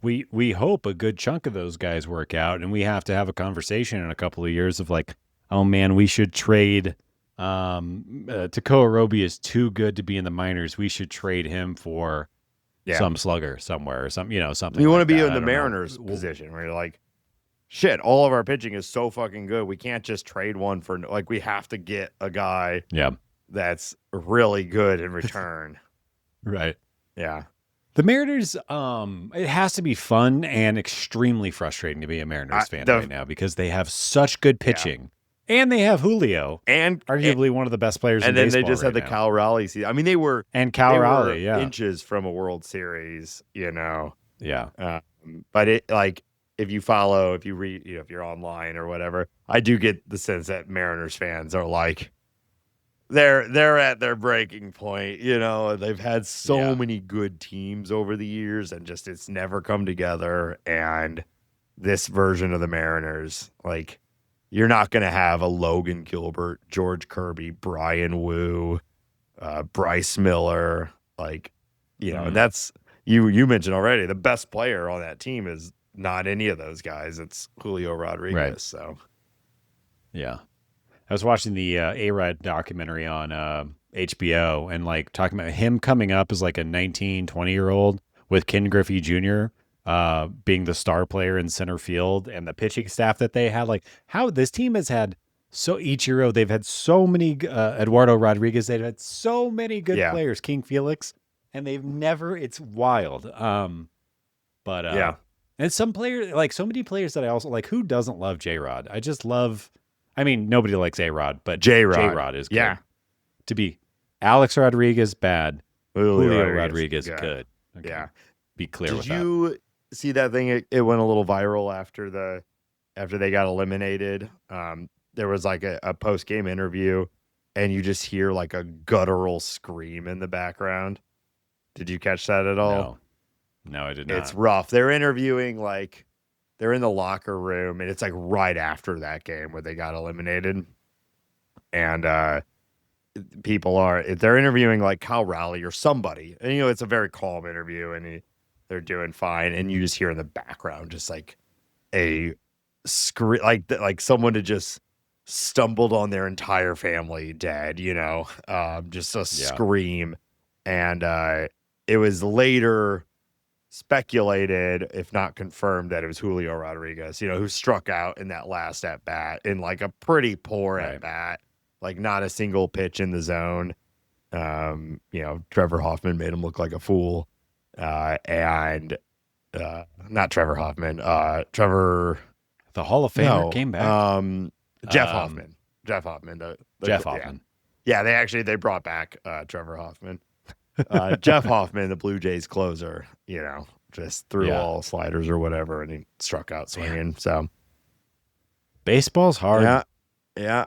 We hope a good chunk of those guys work out, and we have to have a conversation in a couple of years of like, oh man, we should trade Tekoa Roby is too good to be in the minors. We should trade him for some slugger somewhere or something, something. We want to be in the Mariners position where you're like, shit, all of our pitching is so fucking good. We can't just trade one for like we have to get a guy that's really good in return. Right. Yeah. The Mariners, it has to be fun and extremely frustrating to be a Mariners fan right now because they have such good pitching. And they have Julio, and arguably one of the best players in baseball. And then they just had the Cal Raleigh season. I mean, they were inches from a World Series, Yeah. But it like if you read, if you're online or whatever, I do get the sense that Mariners fans are like they're at their breaking point. They've had so many good teams over the years, and just it's never come together. And this version of the Mariners, like. You're not going to have a Logan Gilbert, George Kirby, Brian Wu, Bryce Miller, and that's you mentioned already. The best player on that team is not any of those guys. It's Julio Rodriguez. Right. So, yeah, I was watching the A-Rod documentary on HBO and like talking about him coming up as like a 19, 20-year-old with Ken Griffey Jr., being the star player in center field and the pitching staff that they had, like how this team has had Ichiro, they've had so many Eduardo Rodriguez, they've had so many good players, King Felix, and they've never, it's wild. And some players, like so many players that I also like, who doesn't love J-Rod? Nobody likes A-Rod, but J-Rod is good. Yeah. To be Alex Rodriguez, bad. Julio Rodriguez, good. Okay. Yeah. Be clear with that. Did you see that thing? It went a little viral after they got eliminated. There was like a post-game interview, and you just hear like a guttural scream in the background. Did you catch that at all? No, I did not. It's rough. They're interviewing like they're in the locker room, and it's like right after that game where they got eliminated. And they're interviewing like Kyle Rowley or somebody. And, it's a very calm interview, and they're doing fine. And you just hear in the background just like a scream, like someone had just stumbled on their entire family dead, just a scream. And it was later speculated, if not confirmed, that it was Julio Rodriguez, who struck out in that last at bat in like a pretty poor at bat, like not a single pitch in the zone. Trevor Hoffman made him look like a fool. And not Trevor Hoffman, Trevor, the Hall of Famer came back. Jeff Hoffman, Jeff Hoffman. Yeah, they brought back Trevor Hoffman. Jeff Hoffman, the Blue Jays closer, just threw all sliders or whatever, and he struck out swinging. So baseball's hard. Yeah.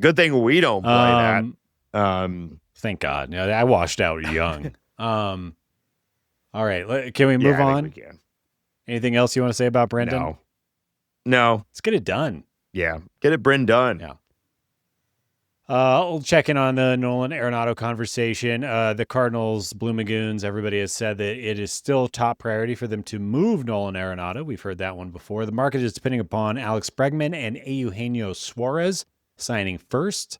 Good thing we don't play that. Thank God. Yeah, I washed out young. All right, can we move on? I think we can. Anything else you want to say about Brendan? No. Let's get it done. Yeah, get it, Brendan done. Yeah. We'll check in on the Nolan Arenado conversation. The Cardinals, Blue Magoons, everybody has said that it is still top priority for them to move Nolan Arenado. We've heard that one before. The market is depending upon Alex Bregman and Eugenio Suarez signing first.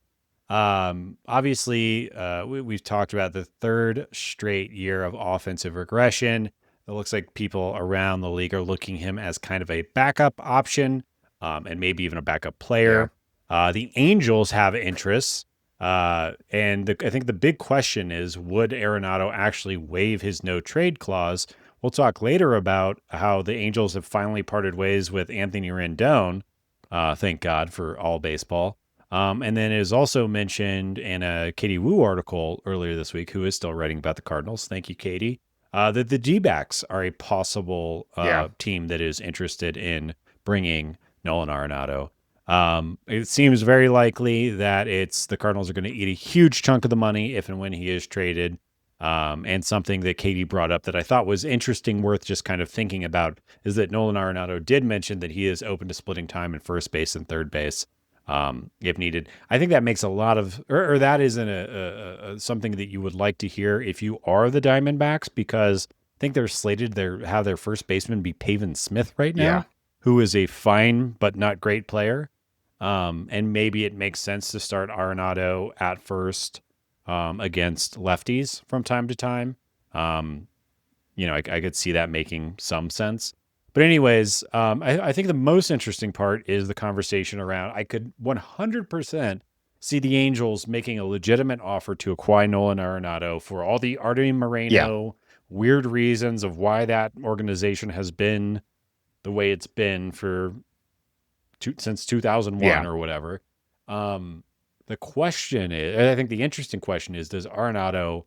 Obviously, we've talked about the third straight year of offensive regression. It looks like people around the league are looking him as kind of a backup option, and maybe even a backup player. The Angels have interests, and I think the big question is, would Arenado actually waive his no-trade clause? We'll talk later about how the Angels have finally parted ways with Anthony Rendon, thank God for all baseball. And then it is also mentioned in a Katie Wu article earlier this week, who is still writing about the Cardinals. Thank you, Katie. That the D-backs are a possible team that is interested in bringing Nolan Arenado. It seems very likely that the Cardinals are going to eat a huge chunk of the money if and when he is traded. And something that Katie brought up that I thought was interesting, worth just kind of thinking about, is that Nolan Arenado did mention that he is open to splitting time in first base and third base, if needed. I think that makes a lot of, or that isn't something that you would like to hear if you are the Diamondbacks, because I think they're slated to have their first baseman be Pavin Smith right now, who is a fine but not great player. And maybe it makes sense to start Arenado at first against lefties from time to time. I could see that making some sense. But anyways, I think the most interesting part is the conversation around, I could 100% see the Angels making a legitimate offer to acquire Nolan Arenado for all the Artie Moreno weird reasons of why that organization has been the way it's been since 2001 or whatever. The question is, I think the interesting question is, does Arenado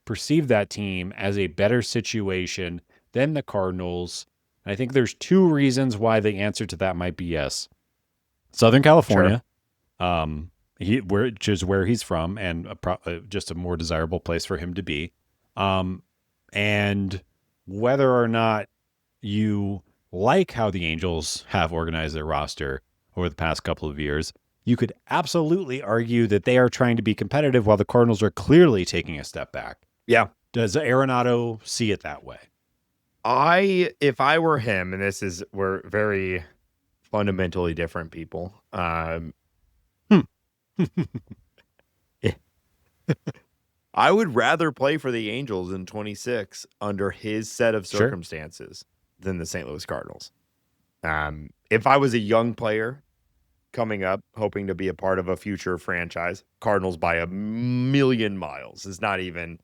perceive that team as a better situation than the Cardinals? I think there's two reasons why the answer to that might be yes. Southern California, which is where he's from, and just a more desirable place for him to be. And whether or not you like how the Angels have organized their roster over the past couple of years, you could absolutely argue that they are trying to be competitive while the Cardinals are clearly taking a step back. Yeah. Does Arenado see it that way? If I were him, and we're very fundamentally different people. I would rather play for the Angels in 26 under his set of circumstances than the St. Louis Cardinals. If I was a young player coming up, hoping to be a part of a future franchise, Cardinals by a million miles is not even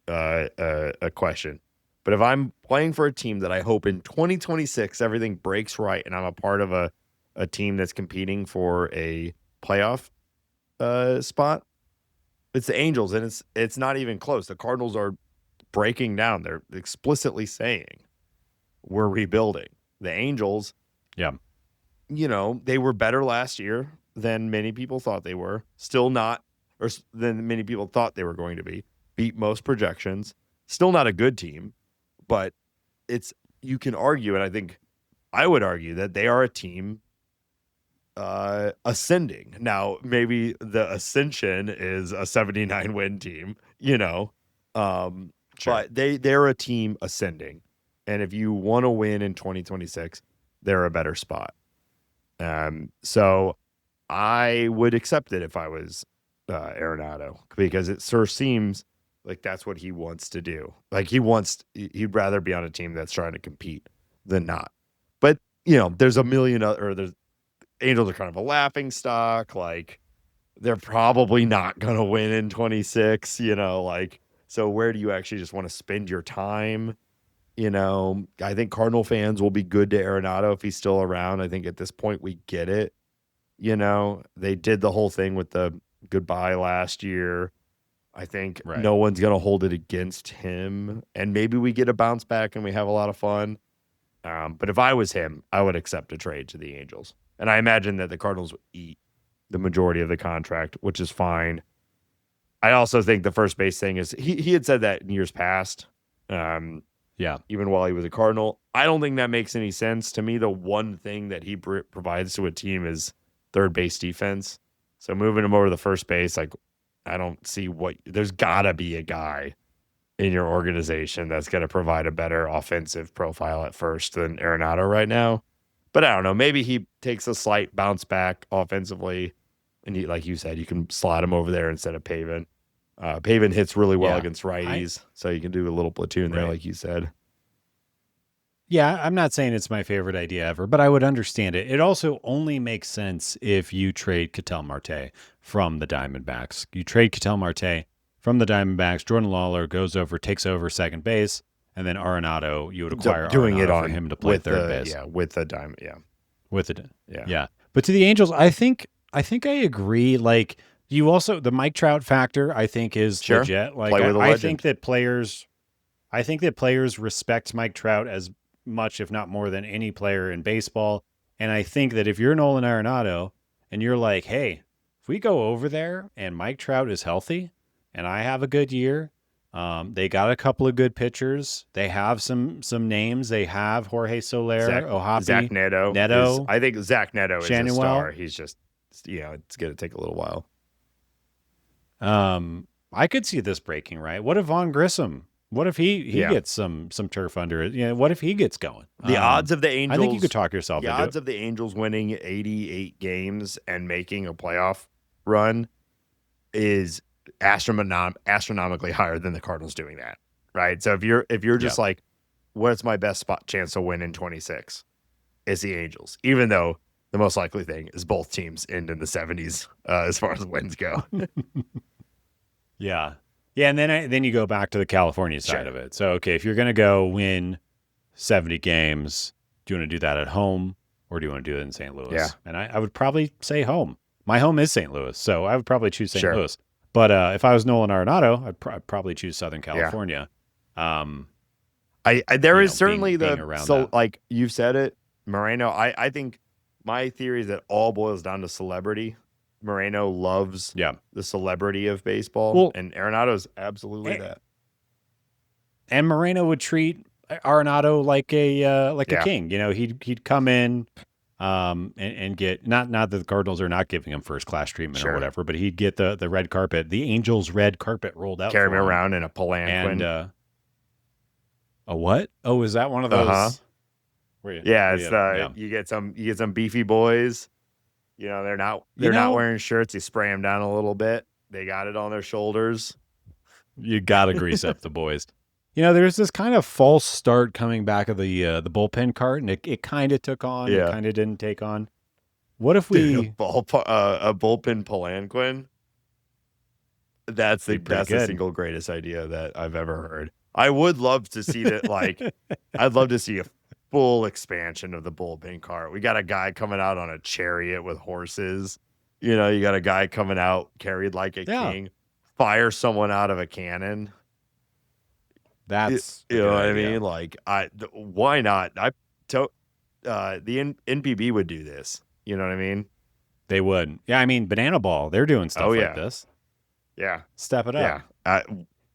a question. But if I'm playing for a team that I hope in 2026 everything breaks right and I'm a part of a team that's competing for a playoff spot, it's the Angels, and it's not even close. The Cardinals are breaking down. They're explicitly saying we're rebuilding. The Angels, they were better last year than many people thought they were. Still not, or than many people thought they were going to be. Beat most projections. Still not a good team, but you can argue, and I think I would argue that they are a team ascending. Now, maybe the ascension is a 79 win team, Sure. but they're a team ascending. And if you want to win in 2026, they're a better spot. So I would accept it if I was Arenado, because it sure seems like that's what he wants to do. Like he'd rather be on a team that's trying to compete than not. But there's a million there's Angels are kind of a laughing stock. Like they're probably not going to win in 26, so where do you actually just want to spend your time? I think Cardinal fans will be good to Arenado if he's still around. I think at this point we get it. They did the whole thing with the goodbye last year. I think no one's going to hold it against him. And maybe we get a bounce back and we have a lot of fun. But if I was him, I would accept a trade to the Angels. And I imagine that the Cardinals would eat the majority of the contract, which is fine. I also think the first base thing is he had said that in years past. Even while he was a Cardinal. I don't think that makes any sense. To me, the one thing that he provides to a team is third base defense. So moving him over to the first base, I don't see there's gotta be a guy in your organization that's going to provide a better offensive profile at first than Arenado right now. But I don't know. Maybe he takes a slight bounce back offensively. And like you said, you can slide him over there instead of Pavin. Pavin hits really well against righties, so you can do a little platoon there, like you said. Yeah, I'm not saying it's my favorite idea ever, but I would understand it. It also only makes sense if you trade Ketel Marte from the Diamondbacks. You trade Ketel Marte from the Diamondbacks. Jordan Lawler takes over second base, and then Arenado, you would acquire Arenado for him to play third base. Yeah, with the Diamond. Yeah, with it. Yeah. But to the Angels, I think I agree. Like you also the Mike Trout factor, I think is legit. Like I think that players respect Mike Trout as much, if not more, than any player in baseball. And I think that if you're Nolan Arenado and you're like, hey, if we go over there and Mike Trout is healthy and I have a good year, they got a couple of good pitchers. They have some names. They have Jorge Soler, Ohapi, Zach Neto. I think Zach Neto is a star. He's just, it's going to take a little while. I could see this breaking, right? What if Vaughn Grissom? What if he gets some turf under it? What if he gets going? The odds of the Angels. I think you could talk yourself into it. The odds of the Angels winning 88 games and making a playoff run is astronomically higher than the Cardinals doing that, right? So if you're just like, what's my best chance to win in 26? It's the Angels, even though the most likely thing is both teams end in the 70s as far as wins go. Yeah, and then you go back to the California side of it. So, okay, if you're going to go win 70 games, do you want to do that at home or do you want to do it in St. Louis? Yeah. And I would probably say home. My home is St. Louis, so I would probably choose St. Louis. But if I was Nolan Arenado, I'd probably choose Southern California. There is certainly like you've said it, Moreno. I think my theory is that all boils down to celebrity. Moreno loves the celebrity of baseball, and Arenado is absolutely that. And Moreno would treat Arenado like a king. He'd come in and get not that the Cardinals are not giving him first class treatment or whatever, but he'd get the red carpet, the Angels red carpet rolled out. Carry him around in a palanquin. And a what? Oh, is that one of those? You get some beefy boys. They're not wearing shirts. You spray them down a little bit. They got it on their shoulders. You got to grease up the boys. There's this kind of false start coming back of the bullpen cart, and it kind of took on. It kind of didn't take on. What if we a bullpen palanquin? That's the single greatest idea that I've ever heard. I would love to see that. I'd love to see a full expansion of the bullpen cart. We got a guy coming out on a chariot with horses. You got a guy coming out carried like a king. Fire someone out of a cannon. That's what I mean. Why not? The NPB would do this. You know what I mean? They would. Yeah, I mean, Banana Ball. They're doing stuff like this. Yeah, step it up. Yeah,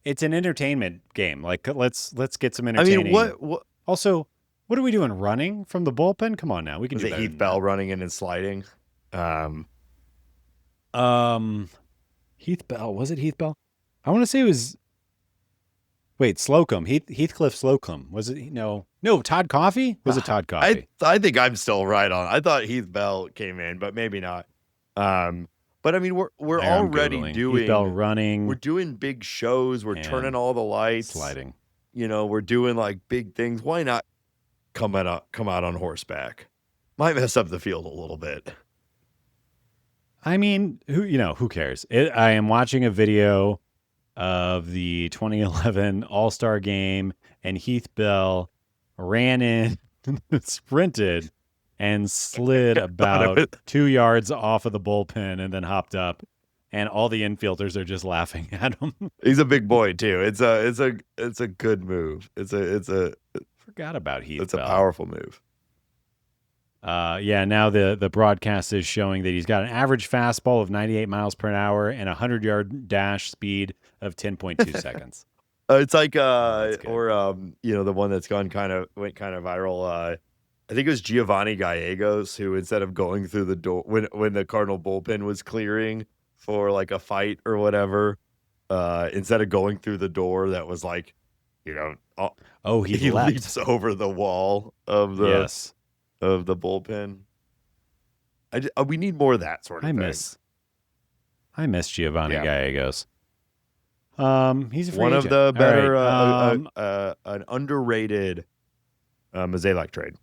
it's an entertainment game. Let's get some entertaining. I mean, what? Also, What are we doing? Running from the bullpen? Come on now, we can Was do it better Heath than Bell that. running in and sliding? Heath Bell. Was it Heath Bell? I want to say it was. Wait, Slocum. Heathcliff Slocum. Was it? No. No, Todd Coffey? Was it Todd Coffey? I think I'm still right on. I thought Heath Bell came in, but maybe not. But I mean, we're There, I'm already Googling. Heath Bell we're running doing big shows. We're turning and all the lights. sliding. We're doing like big things. Why not come out on horseback? Might mess up the field a little bit. I mean, who cares? I am watching a video of the 2011 All-Star game, and Heath Bell ran in, sprinted, and slid about 2 yards off of the bullpen and then hopped up. And all the infielders are just laughing at him. He's a big boy too. It's a good move. Forgot about Heath It's Bell. a powerful move. Yeah, now the broadcast is showing that he's got an average fastball of 98 miles per hour and a 100-yard dash speed of 10.2 seconds. It's like the one that's went kind of viral. I think it was Giovanni Gallegos who, instead of going through the door when the Cardinal bullpen was clearing for like a fight or whatever, instead of going through the door that was like, he leaps over the wall of the of the bullpen. We need more of that sort of thing. I miss Giovanni Gallegos. He's a free one agent. Of the better, right. An underrated Mazalek trade.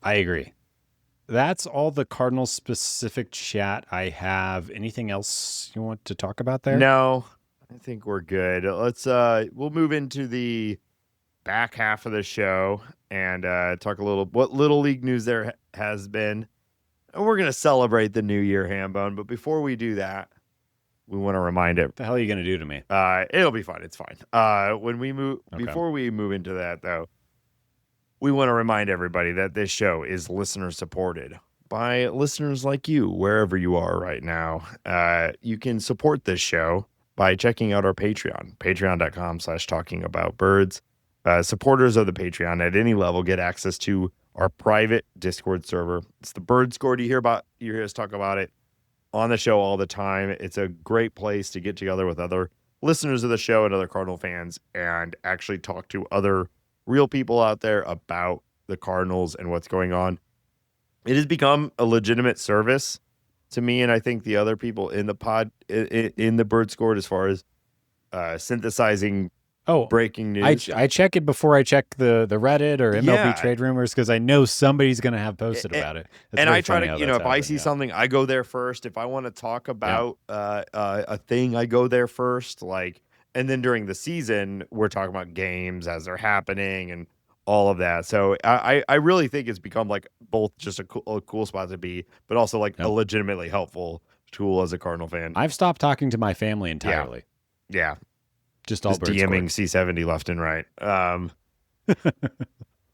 I agree. That's all the Cardinals specific chat I have. Anything else you want to talk about there? No, I think we're good. Let's we'll move into the back half of the show and talk a little what little league news there has been. And we're gonna celebrate the new year, Hambone. But before we do that, we want to remind it. What the hell are you gonna do to me? It'll be fine. It's fine. When we move before we move into that though, we want to remind everybody that this show is listener supported by listeners like you, wherever you are right now. You can support this show by checking out our Patreon, patreon.com/talkingaboutbirds. Supporters of the Patreon at any level get access to our private Discord server. It's the Bird Score. You hear us talk about it on the show all the time. It's a great place to get together with other listeners of the show and other Cardinal fans and actually talk to other real people out there about the Cardinals and what's going on. It has become a legitimate service to me, and I think the other people in the pod, in the Bird Score, as far as synthesizing breaking news. I check it before I check the Reddit or MLB trade rumors because I know somebody's going to have posted about it. And I try to, if I see something, I go there first. If I want to talk about a thing, I go there first. And then during the season, we're talking about games as they're happening and all of that. So I really think it's become like both just a cool spot to be, but also like a legitimately helpful tool as a Cardinal fan. I've stopped talking to my family entirely. Yeah. Just DMing C70 left and right.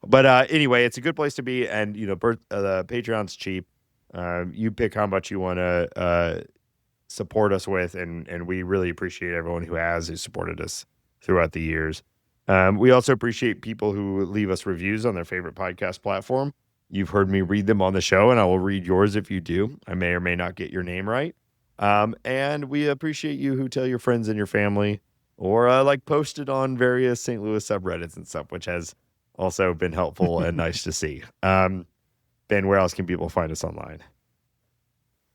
But anyway, it's a good place to be. And, the Patreon's cheap. You pick how much you want to support us with. And we really appreciate everyone who supported us throughout the years. We also appreciate people who leave us reviews on their favorite podcast platform. You've heard me read them on the show, and I will read yours if you do. I may or may not get your name right. And we appreciate you who tell your friends and your family or post it on various St. Louis subreddits and stuff, which has also been helpful and nice to see. Ben, where else can people find us online?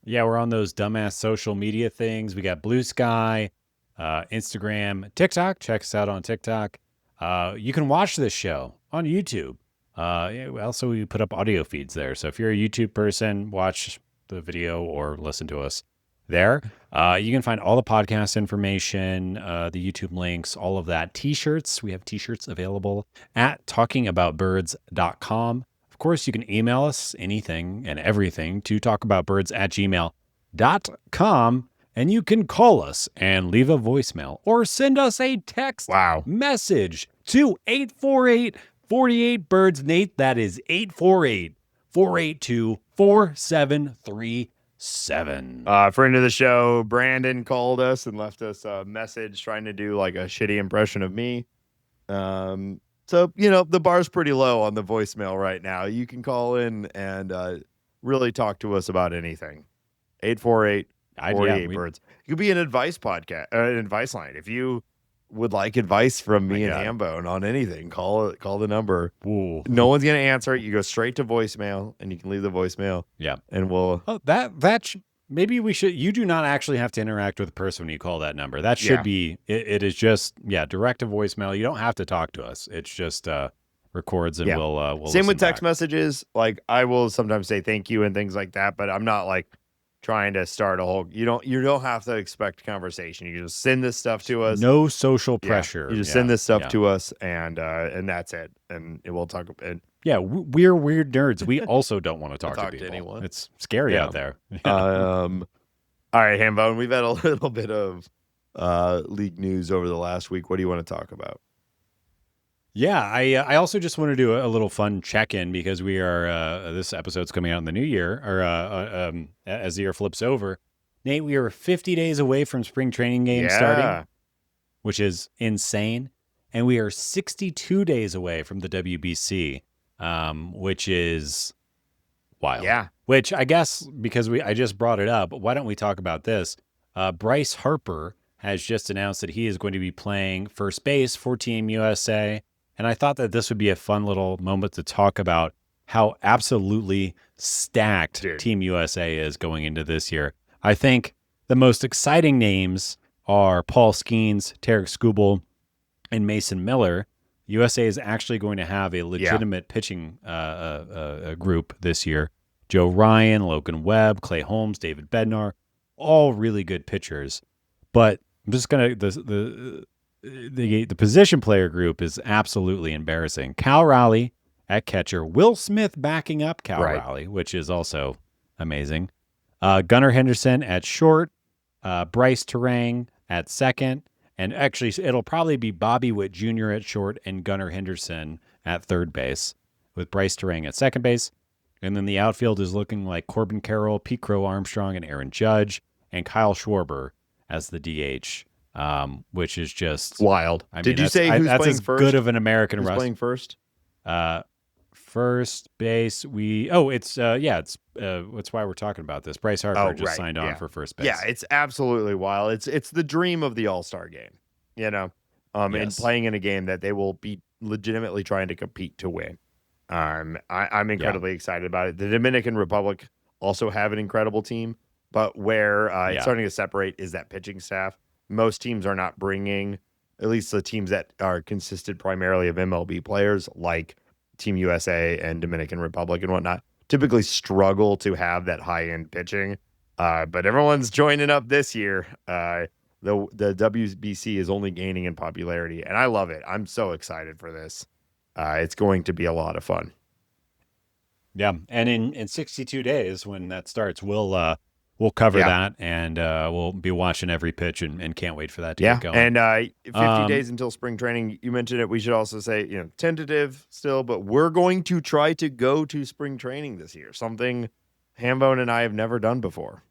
Yeah, we're on those dumbass social media things. We got Blue Sky, Instagram, TikTok. Check us out on TikTok. You can watch this show on YouTube. Also, we put up audio feeds there. So if you're a YouTube person, watch the video or listen to us there. You can find all the podcast information, the YouTube links, all of that. T-shirts. We have T-shirts available at talkingaboutbirds.com. Of course, you can email us anything and everything to talkaboutbirds@gmail.com. And you can call us and leave a voicemail or send us a text message to 848-48-BIRDS. Nate, that is 848-482-4737. Friend of the show, Brandon, called us and left us a message trying to do like a shitty impression of me. So So, the bar's pretty low on the voicemail right now. You can call in and really talk to us about anything. 848 48 birds. It could be an advice podcast, an advice line. If you would like advice from me and Hambone on anything, call the number. Ooh. No one's going to answer it. You go straight to voicemail, and you can leave the voicemail. Yeah. And we'll... Oh, maybe we should... You do not actually have to interact with the person when you call that number. That should be... It is just, direct to voicemail. You don't have to talk to us. It's just records, and we'll Same with text back. messages. Like, I will sometimes say thank you and things like that, but I'm not, like, trying to start a whole... You don't have to expect conversation. You just send this stuff to us. No social pressure. You just send this stuff to us, and that's it. And we'll talk... Yeah, we're weird nerds. We also don't want to talk to people. Anyone. It's scary out there. All right, Hambone, we've had a little bit of league news over the last week. What do you want to talk about? Yeah, I also just want to do a little fun check-in because we are this episode's coming out in the new year, or as the year flips over. Nate, we are 50 days away from spring training games starting, which is insane, and we are 62 days away from the WBC, which is wild. Yeah. Which I guess because I just brought it up, why don't we talk about this? Bryce Harper has just announced that he is going to be playing first base for Team USA. And I thought that this would be a fun little moment to talk about how absolutely stacked Team USA is going into this year. I think the most exciting names are Paul Skeens, Tarek Skubal, and Mason Miller. USA is actually going to have a legitimate pitching group this year. Joe Ryan, Logan Webb, Clay Holmes, David Bednar, all really good pitchers. But I'm just going to... The position player group is absolutely embarrassing. Cal Raleigh at catcher, Will Smith backing up Cal Raleigh, which is also amazing. Gunnar Henderson at short, Bryce Terang at second, and actually it'll probably be Bobby Witt Jr. at short and Gunnar Henderson at third base, with Bryce Terang at second base. And then the outfield is looking like Corbin Carroll, Pete Crow Armstrong, and Aaron Judge, and Kyle Schwarber as the DH. Which is just wild. I mean, Did you say who's that's playing as first? good of an American Who's Rust. playing first? First base. It's why we're talking about this. Bryce Harper just signed on for first base. Yeah, it's absolutely wild. It's the dream of the All-Star game, and playing in a game that they will be legitimately trying to compete to win. I'm incredibly excited about it. The Dominican Republic also have an incredible team, but where it's starting to separate is that pitching staff. Most teams are not bringing, at least the teams that are consisted primarily of MLB players, like Team USA and Dominican Republic and whatnot, typically struggle to have that high-end pitching. But everyone's joining up this year. The WBC is only gaining in popularity, and I love it. I'm so excited for this. It's going to be a lot of fun. Yeah, and in 62 days when that starts, we'll cover that, and we'll be watching every pitch and can't wait for that to get going. And 50 days until spring training. You mentioned it. We should also say, tentative still, but we're going to try to go to spring training this year, something Hambone and I have never done before.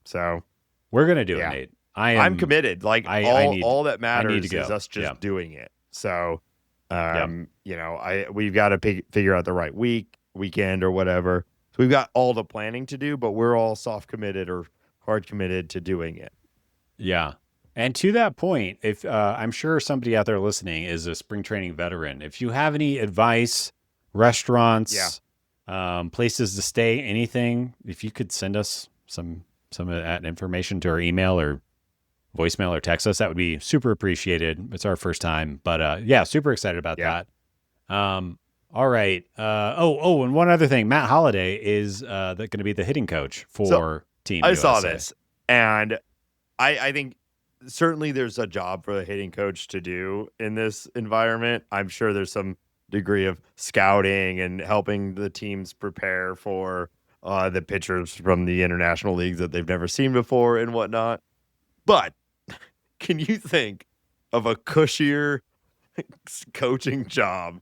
So we're going to do it, Nate. I'm committed. Like all that matters is us just doing it. So, we've got to figure out the right weekend or whatever. So we've got all the planning to do, but we're all soft committed or hard committed to doing it. Yeah. And to that point, if I'm sure somebody out there listening is a spring training veteran, if you have any advice, restaurants, places to stay, anything, if you could send us some of that information to our email or voicemail or text us, that would be super appreciated. It's our first time, but super excited about that. All right. And one other thing. Matt Holliday is going to be the hitting coach for Team USA. I saw this, and I think certainly there's a job for the hitting coach to do in this environment. I'm sure there's some degree of scouting and helping the teams prepare for the pitchers from the international leagues that they've never seen before and whatnot. But can you think of a cushier coaching job?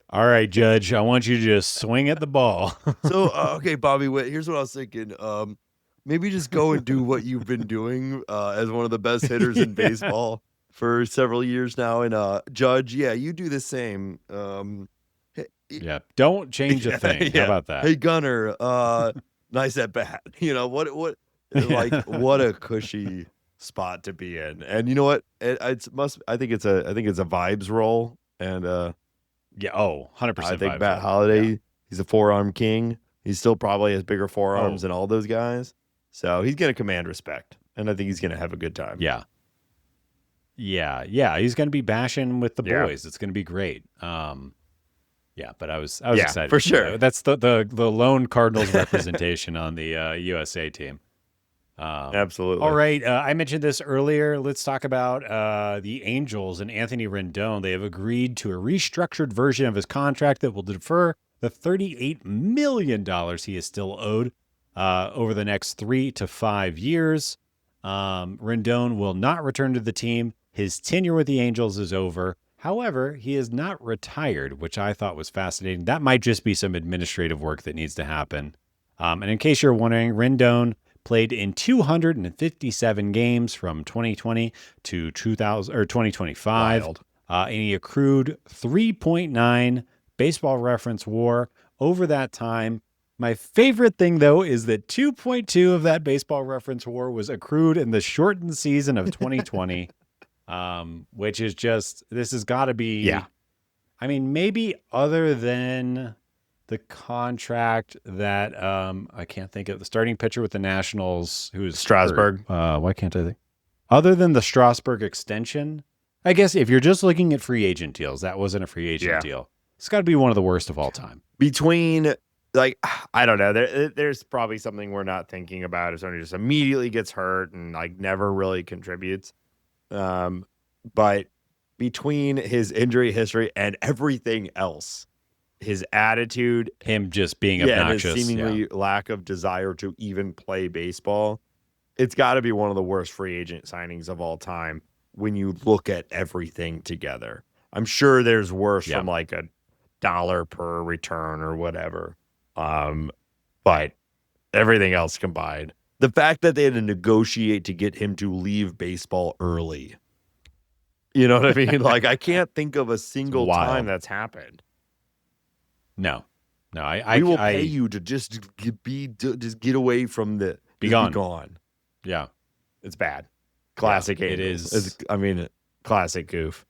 All right, Judge, I want you to just swing at the ball. So, okay, Bobby Witt, here's what I was thinking. Maybe just go and do what you've been doing as one of the best hitters in baseball for several years now. And Judge, yeah, you do the same. Yeah, don't change a thing. How about that? Hey Gunner, nice at bat. What like what a cushy spot to be in. And you know what? I think it's a vibes role. And Yeah. Oh, 100% I think vibes Matt roll. Holliday, Yeah. he's a forearm king. He still probably has bigger forearms Oh. than all those guys. So he's gonna command respect. And I think he's gonna have a good time. Yeah. Yeah. He's going to be bashing with the Yeah. boys. It's going to be great. Yeah, but I was excited for to see sure. that. That's the lone Cardinals representation on the USA team. Absolutely. All right. I mentioned this earlier. Let's talk about the Angels and Anthony Rendon. They have agreed to a restructured version of his contract that will defer the $38 million he is still owed over the next 3 to 5 years. Rendon will not return to the team. His tenure with the Angels is over. However, he is not retired, which I thought was fascinating. That might just be some administrative work that needs to happen. And in case you're wondering, Rendon played in 257 games from 2020 to 2025. And he accrued 3.9 Baseball Reference WAR over that time. My favorite thing, though, is that 2.2 of that Baseball Reference WAR was accrued in the shortened season of 2020, which is just, this has got to be, I mean, maybe other than the contract that I can't think of, the starting pitcher with the Nationals, who's Strasburg. Why can't I think? Other than the Strasburg extension, I guess if you're just looking at free agent deals, that wasn't a free agent deal. It's got to be one of the worst of all time. Between, like, I don't know, there's probably something we're not thinking about if somebody just immediately gets hurt and like never really contributes. But between his injury history and everything else, his attitude, him just being obnoxious, and his seemingly lack of desire to even play baseball, it's got to be one of the worst free agent signings of all time when you look at everything together. I'm sure there's worse from like $1 per return or whatever. But everything else combined, the fact that they had to negotiate to get him to leave baseball early, you know what I mean? Like, I can't think of a single time that's happened. No, we will pay you to just get away from the be gone. Yeah, it's bad. Classic. It is. Classic goof.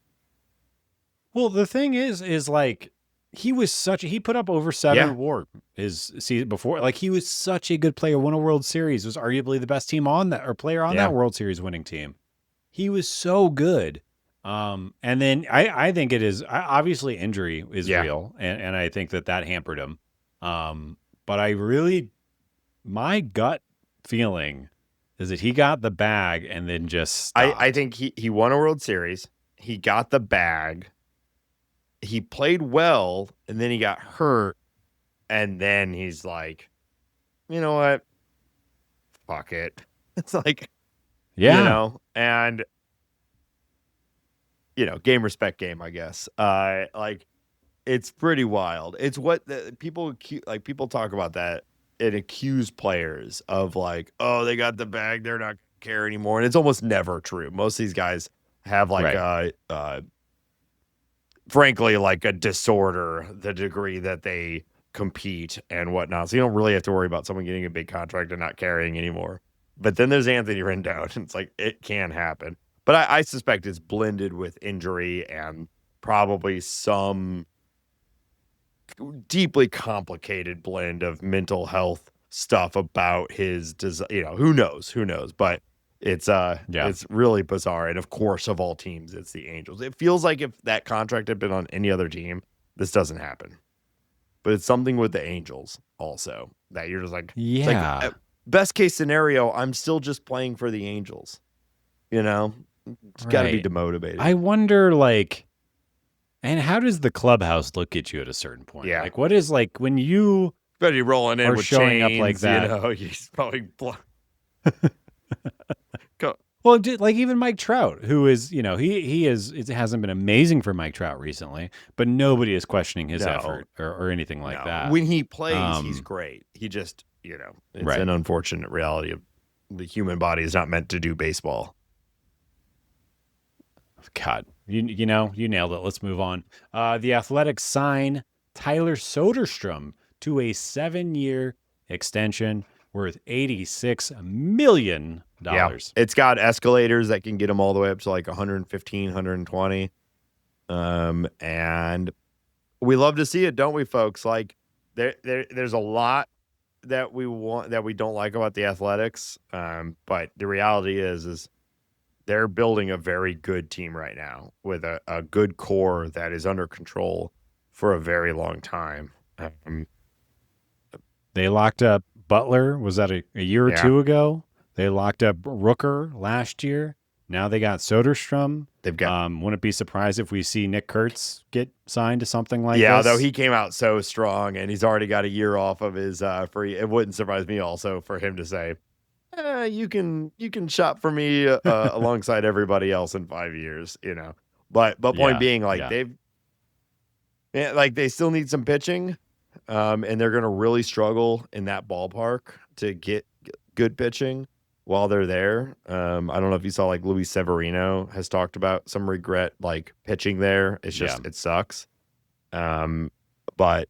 Well, the thing is like he put up over 7 WAR his season before. Like, he was such a good player. Won a World Series. Was arguably the best team on that, or player on that World Series winning team. He was so good. And then I think it is obviously injury is real, and I think that hampered him. But my gut feeling is that he got the bag and then just stopped. I think he won a World Series. He got the bag. He played well, and then he got hurt, and then he's like, you know what? Fuck it. It's like, and game respect game, I guess. Like, it's pretty wild. It's what people talk about that and accuse players of, like, oh, they got the bag, they're not gonna care anymore, and it's almost never true. Most of these guys have like frankly, like a disorder, the degree that they compete and whatnot. So you don't really have to worry about someone getting a big contract and not carrying anymore. But then there's Anthony Rendon, and it's like, it can happen. But I suspect it's blended with injury and probably some deeply complicated blend of mental health stuff about his who knows. But it's really bizarre. And of course, of all teams, it's the Angels. It feels like if that contract had been on any other team, this doesn't happen. But it's something with the Angels also that you're just like, like, best case scenario, I'm still just playing for the Angels. It's got to be demotivated. I wonder, like, and how does the clubhouse look at you at a certain point? Yeah. Like, what is, like, when you are rolling in with showing chains, up like that? He's probably Well, like, even Mike Trout, who is, it hasn't been amazing for Mike Trout recently, but nobody is questioning his effort or anything like that. When he plays, he's great. He just, it's an unfortunate reality of the human body is not meant to do baseball. God, you know, you nailed it. Let's move on. The Athletics sign Tyler Soderstrom to a 7-year extension worth $86 million. Yeah. It's got escalators that can get them all the way up to like 115, 120. And we love to see it, don't we, folks? Like there's a lot that we want that we don't like about the Athletics. But the reality is they're building a very good team right now with a good core that is under control for a very long time. They locked up Butler. Was that a year or two ago? They locked up Rooker last year. Now they got Soderstrom. They've got. Wouldn't be surprised if we see Nick Kurtz get signed to something like this. Yeah, though he came out so strong and he's already got a year off of his free. It wouldn't surprise me also for him to say, you can shop for me alongside everybody else in 5 years, you know. But point being, like they still need some pitching, and they're gonna really struggle in that ballpark to get good pitching while they're there. I don't know if you saw, like, Luis Severino has talked about some regret, like, pitching there. It's just it sucks. But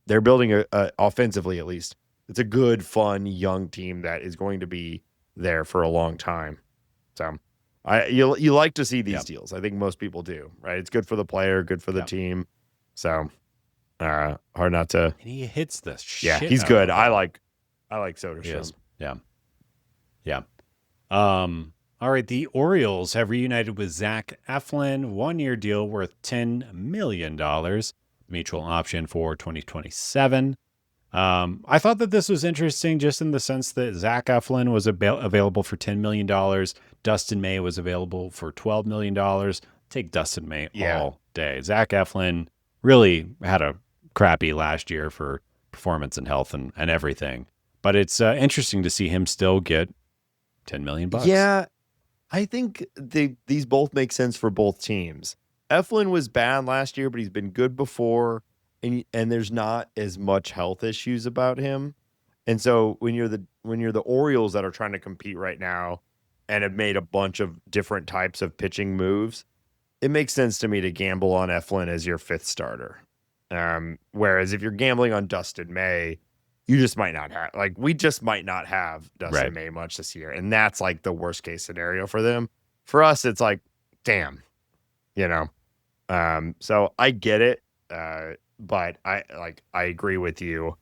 they're building a offensively, at least. It's a good, fun, young team that is going to be there for a long time. So you like to see these deals. I think most people do, right? It's good for the player, good for the team. So hard not to. And he hits this shit. Yeah, he's good. I like Soderstrom. Yeah. All right. The Orioles have reunited with Zach Eflin, 1-year deal worth $10 million, mutual option for 2027. I thought that this was interesting just in the sense that Zach Eflin was available for $10 million. Dustin May was available for $12 million. Take Dustin May all day. Zach Eflin really had a crappy last year for performance and health and everything. But it's interesting to see him still get $10 million. Yeah, I think these both make sense for both teams. Eflin was bad last year, but he's been good before, and there's not as much health issues about him. And so when you're the Orioles that are trying to compete right now and have made a bunch of different types of pitching moves, it makes sense to me to gamble on Eflin as your fifth starter. Whereas if you're gambling on Dustin May, you just might not have, like, we just might not have Dustin May much this year. And that's like the worst case scenario for them. For us, it's like, damn, you know? So I get it. But I agree with you.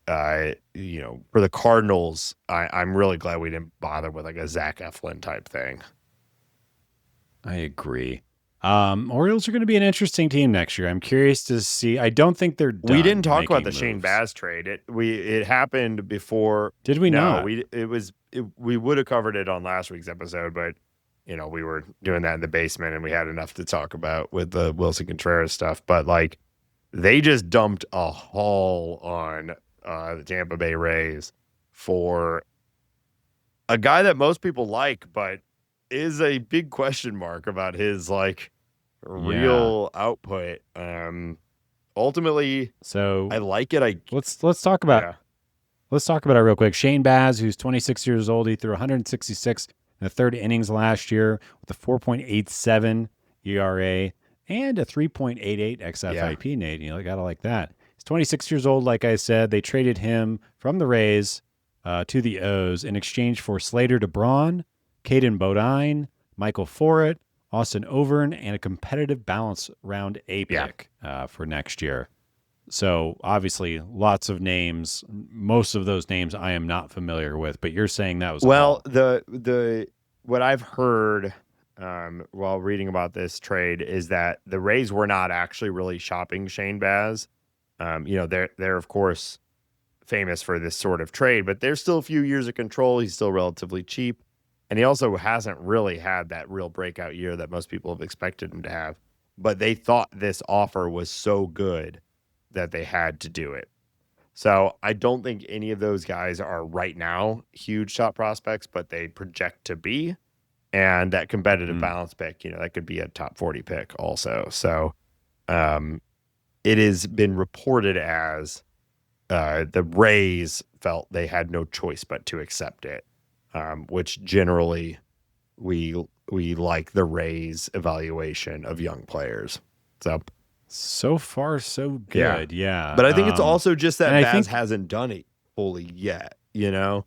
You know, for the Cardinals, I'm really glad we didn't bother with like a Zach Eflin type thing. I agree. Orioles are going to be an interesting team next year. I'm curious to see. I don't think they're done. We didn't talk about the moves. Shane Baz trade. It happened before. Did we not? We would have covered it on last week's episode, but you know, we were doing that in the basement and we had enough to talk about with the Wilson Contreras stuff. But like, they just dumped a haul on the Tampa Bay Rays for a guy that most people like, but is a big question mark about his like real output. Ultimately, so I like it. Let's talk about let's talk about it real quick. Shane Baz, who's 26 years old, he threw 166 in the third innings last year with a 4.87 ERA and a 3.88 xFIP. Nate, you know, gotta like that. He's 26 years old. Like I said, they traded him from the Rays to the O's in exchange for Slater DeBron, Caden Bodine, Michael Forret, Austin Overn, and a competitive balance round A pick for next year. So obviously lots of names. Most of those names I am not familiar with, but you're saying that was the what I've heard while reading about this trade is that the Rays were not actually really shopping Shane Baz. You know, they're of course famous for this sort of trade, but there's still a few years of control. He's still relatively cheap. And he also hasn't really had that real breakout year that most people have expected him to have. But they thought this offer was so good that they had to do it. So I don't think any of those guys are right now huge shot prospects, but they project to be. And that competitive balance pick, you know, that could be a top 40 pick also. So it has been reported as the Rays felt they had no choice but to accept it. Which generally we we like the Rays' evaluation of young players. So far, so good. Yeah. But I think it's also just that and I Baz think hasn't done it fully yet, you know?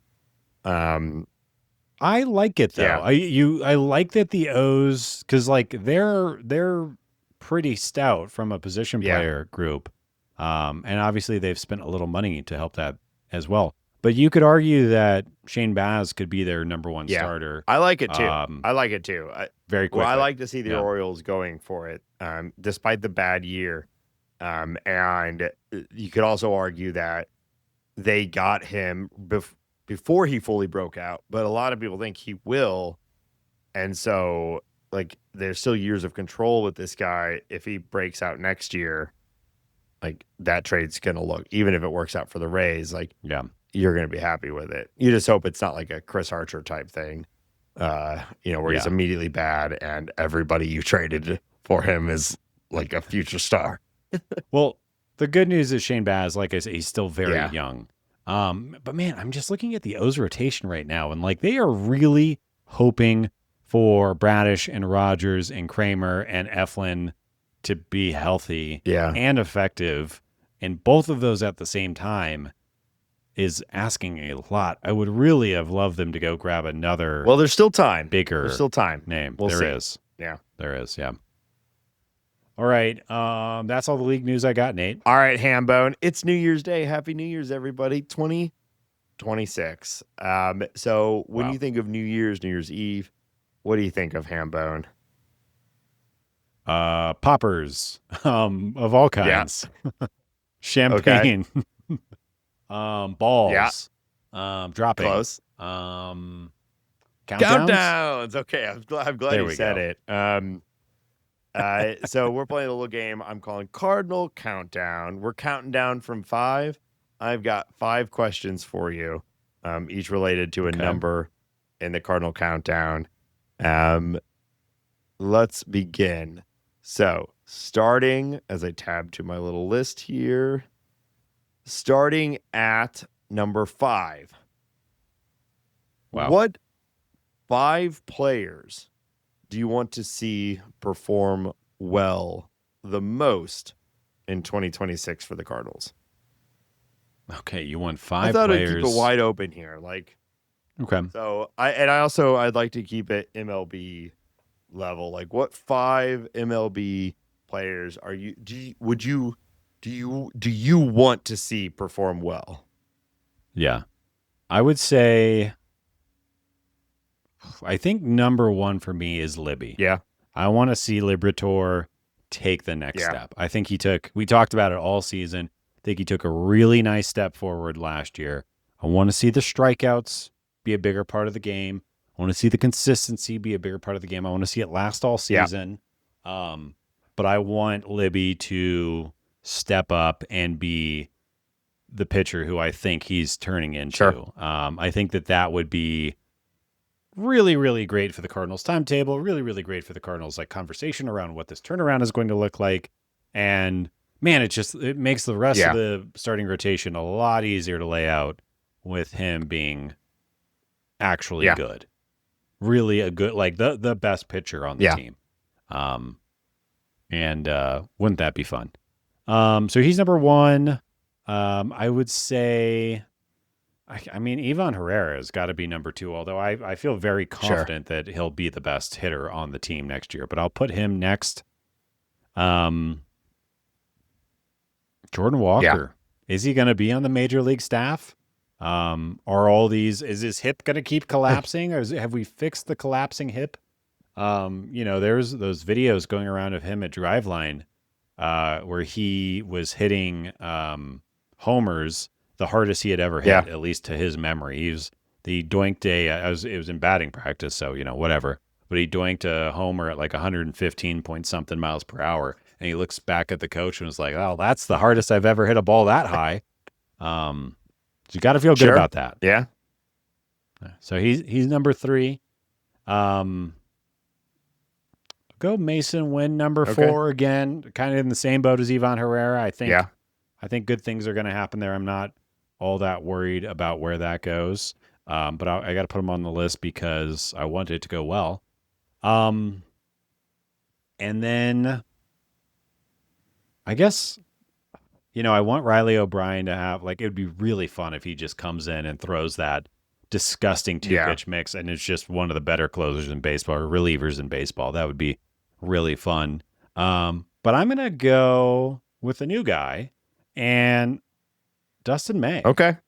I like it though. I like that the O's, because like they're pretty stout from a position player group. And obviously they've spent a little money to help that as well. But you could argue that Shane Baz could be their number one starter. I like it too. Very quickly. Well, I like to see the Orioles going for it, despite the bad year. And you could also argue that they got him before he fully broke out, but a lot of people think he will. And so, like, there's still years of control with this guy. If he breaks out next year, like, that trade's going to look, even if it works out for the Rays, like, you're going to be happy with it. You just hope it's not like a Chris Archer type thing, where he's immediately bad and everybody you traded for him is like a future star. Well, the good news is Shane Baz, like I said, he's still very young. But man, I'm just looking at the O's rotation right now, and like they are really hoping for Bradish and Rogers and Kramer and Eflin to be healthy and effective. And both of those at the same time is asking a lot. I would really have loved them to go grab another. Well, there's still time. Bigger. There's still time. Name. We'll see. Is. Yeah. There is. Yeah. All right. That's all the league news I got, Nate. All right, Hambone. It's New Year's Day. Happy New Year's, everybody. 2026. So when you think of New Year's Eve, what do you think of Hambone? Poppers, of all kinds. Champagne. Balls. Dropping. Close. Countdowns. Okay, I'm glad you said it. So we're playing a little game I'm calling Cardinal Countdown. We're counting down from 5. I've got 5 questions for you, each related to a number in the Cardinal Countdown. Let's begin. So starting, as I tab to my little list here, starting at number 5. Wow. What 5 players do you want to see perform well the most in 2026 for the Cardinals? Okay, you want 5 I thought players. I'd keep it wide open here. Okay. So I'd like to keep it MLB level. Like, what 5 MLB players do you want to see perform well? Yeah. I would say, I think number 1 for me is Libby. Yeah. I want to see Liberatore take the next step. I think we talked about it all season. I think he took a really nice step forward last year. I want to see the strikeouts be a bigger part of the game. I want to see the consistency be a bigger part of the game. I want to see it last all season. But I want Libby to step up and be the pitcher who I think he's turning into. Sure. I think that would be really, really great for the Cardinals timetable, really, really great for the Cardinals like conversation around what this turnaround is going to look like. And man, it makes the rest of the starting rotation a lot easier to lay out with him being actually good. Really a good, like the best pitcher on the team. And wouldn't that be fun? So he's number 1. I would say, I mean, Ivan Herrera has got to be number 2, although I feel very confident that he'll be the best hitter on the team next year, but I'll put him next. Jordan Walker. Is he going to be on the major league staff? Is his hip going to keep collapsing, or have we fixed the collapsing hip? There's those videos going around of him at Driveline, where he was hitting, homers the hardest he had ever hit, at least to his memory. He doinked it was in batting practice, so, whatever. But he doinked a homer at like 115 point something miles per hour. And he looks back at the coach and was like, oh, that's the hardest I've ever hit a ball that high. So you got to feel good about that. Yeah. So he's number 3. Go Mason Wynn, number 4 again, kind of in the same boat as Ivan Herrera. I think good things are going to happen there. I'm not all that worried about where that goes. But I got to put him on the list because I want it to go well. Um, and then I guess, I want Riley O'Brien to have, like, it would be really fun if he just comes in and throws that disgusting two Yeah. pitch mix and it's just one of the better closers in baseball or relievers in baseball. That would be really fun. But I'm going to go with a new guy and Dustin May. Okay.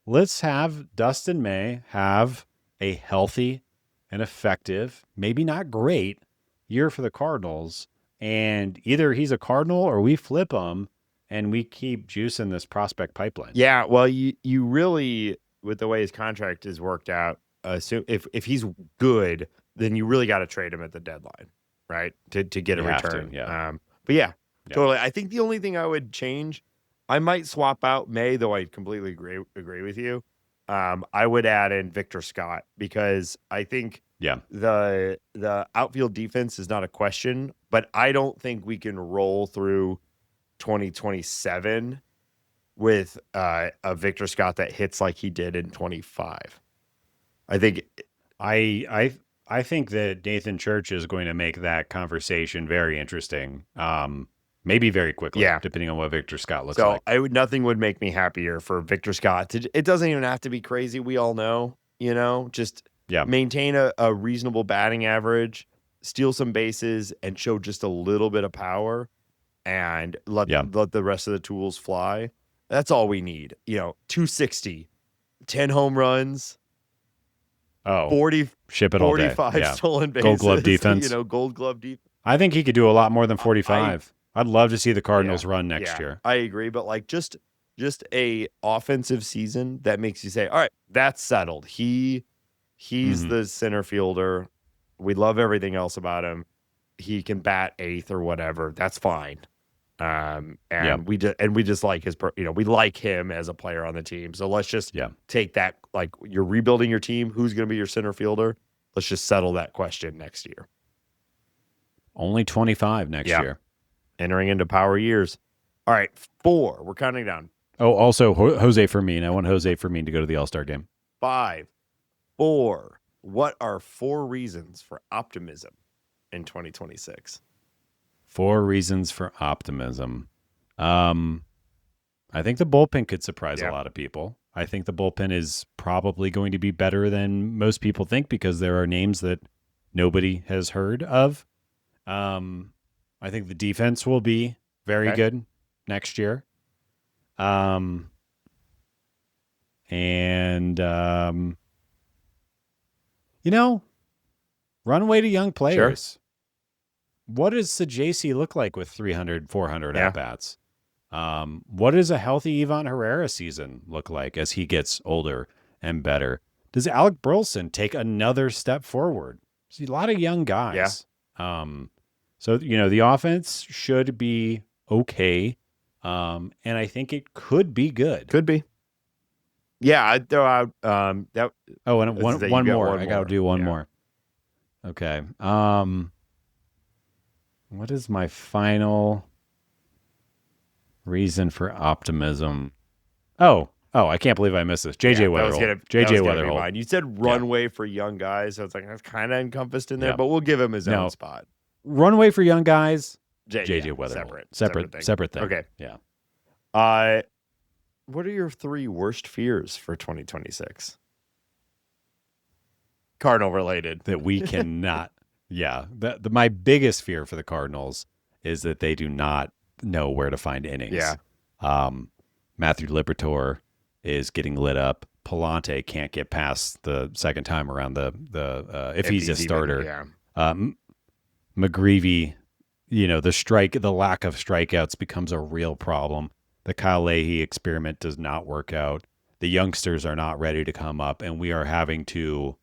Let's have Dustin May have a healthy and effective, maybe not great year for the Cardinals. And either he's a Cardinal or we flip him and we keep juicing this prospect pipeline. Yeah. Well, you really, with the way his contract is worked out, so if he's good, then you really got to trade him at the deadline, right? To get a return. Yeah. But yeah, totally. I think the only thing I would change, I might swap out May, though I completely agree with you. I would add in Victor Scott because I think the outfield defense is not a question, but I don't think we can roll through 2027 with a Victor Scott that hits like he did in 25. I think I think that Nathan Church is going to make that conversation very interesting. Maybe very quickly, depending on what Victor Scott looks like. Nothing would make me happier for Victor Scott. It doesn't even have to be crazy. We all know, just maintain a reasonable batting average, steal some bases, and show just a little bit of power, and let the rest of the tools fly. That's all we need. 260, 10 home runs. 40, ship it 45 all day. stolen bases. Gold glove defense. Gold glove defense. I think he could do a lot more than 45. I'd love to see the Cardinals run next year. I agree, but like just a offensive season that makes you say, all right, that's settled. He's the center fielder. We love everything else about him. He can bat eighth or whatever. That's fine. We just like his, we like him as a player on the team. So let's just take that, like you're rebuilding your team. Who's going to be your center fielder? Let's just settle that question next year. Only 25 next year. Entering into power years. All right, 4. We're counting down. Oh, also Jose Fermin. I want Jose Fermin to go to the All-Star game. 5, 4. What are 4 reasons for optimism in 2026? 4 reasons for optimism. I think the bullpen could surprise a lot of people. I think the bullpen is probably going to be better than most people think because there are names that nobody has heard of. I think the defense will be very good next year. Runway to young players. Sure. What does Sajaci look like with 300, 400 at-bats? What does a healthy Ivan Herrera season look like as he gets older and better? Does Alec Burleson take another step forward? There's a lot of young guys. So, the offense should be okay. And I think it could be good. Could be. Yeah, I'd throw out that. Oh, and one more. I got to do one more. Okay. What is my final reason for optimism? Oh, I can't believe I missed this. JJ Weatherall. JJ Weatherall. You said runway for young guys, so it's like that's kind of encompassed in there, but we'll give him his own spot. Runway for young guys. JJ Weatherall. Separate thing. Okay. Yeah. What are your 3 worst fears for 2026? Cardinal related. That we cannot. Yeah. My biggest fear for the Cardinals is that they do not know where to find innings. Yeah. Matthew Liberatore is getting lit up. Palante can't get past the second time around if he's a starter. McGreevy, the lack of strikeouts becomes a real problem. The Kyle Leahy experiment does not work out. The youngsters are not ready to come up, and we are having to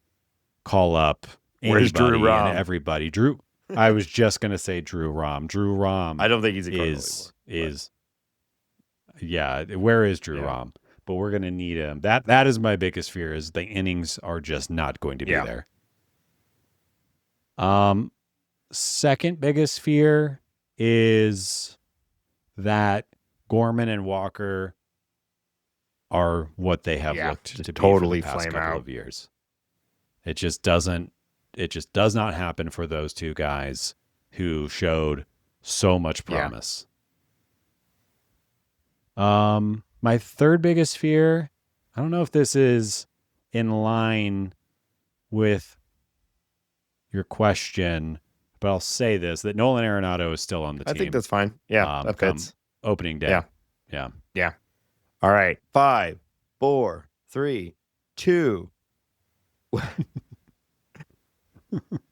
call up anybody and everybody. I was just going to say Drew Rom. Drew Rom. I don't think he's a Cardinal anymore. Where is Drew Rom? But we're going to need him. That is my biggest fear is the innings are just not going to be there. Second biggest fear is that Gorman and Walker are what they have looked to totally be for the past flame couple out of years. It just doesn't it just does not happen for those two guys who showed so much promise. My third biggest fear, I don't know if this is in line with your question, but I'll say this, that Nolan Arenado is still on the team. I think that's fine. Yeah, that fits. Opening day. Yeah. All right. 5, 4, 3, 2.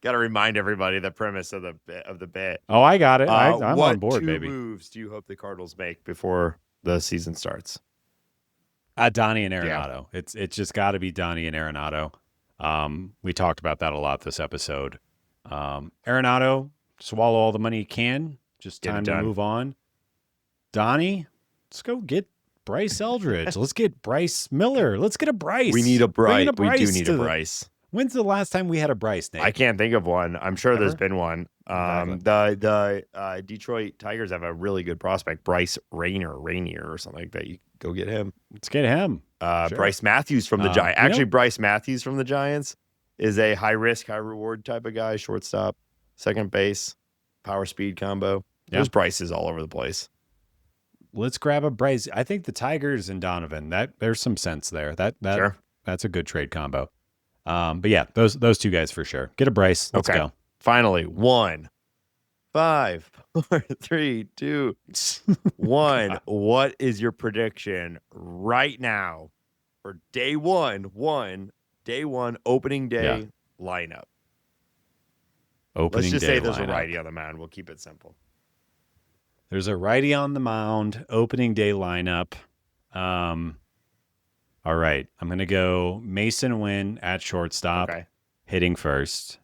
Got to remind everybody the premise of the bit. Oh, I got it. I'm on board, baby. What 2 moves do you hope the Cardinals make before the season starts? Donnie and Arenado. Yeah. It's just got to be Donnie and Arenado. We talked about that a lot this episode. Arenado, swallow all the money you can. Just time to move on. Donnie, let's go get Bryce Eldridge. Let's get Bryce Miller. Let's get a Bryce. We need a Bryce. We do need a Bryce. When's the last time we had a Bryce, Nate? I can't think of one. I'm sure there's been one. The Detroit Tigers have a really good prospect, Bryce Rainier or something like that. You go get him. Let's get him. Sure. Bryce Matthews from the Giants. Actually, Bryce Matthews from the Giants is a high risk, high reward type of guy. Shortstop, second base, power speed combo. There's Bryces all over the place. Let's grab a Bryce. I think the Tigers and Donovan. There's some sense there. That's a good trade combo. But yeah, those two guys for sure. Get a Bryce. Let's go. Finally, 1, 5, 4, 3, 2, 1. What is your prediction right now for day one opening day lineup? Let's just say there's a righty on the mound. We'll keep it simple. There's a righty on the mound. Opening day lineup. All right, I'm going to go Mason Wynn at shortstop, hitting first.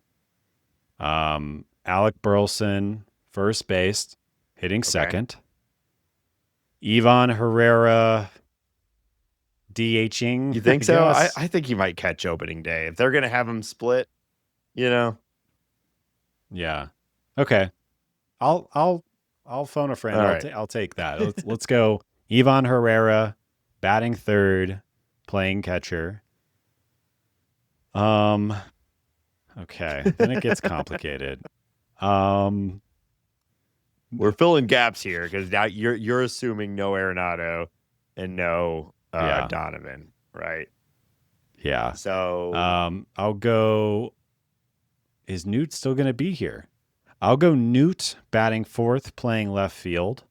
Alec Burleson, first base, hitting second. Ivan Herrera, DHing. You think so? I think he might catch opening day. If they're going to have him split, Yeah. Okay. I'll phone a friend. I'll take that. Let's go. Ivan Herrera, batting third, playing catcher. Okay. Then it gets complicated. We're filling gaps here because now you're assuming no Arenado and no Donovan, right? Yeah. So I'll go. Is Newt still going to be here? I'll go Newt batting fourth, playing left field.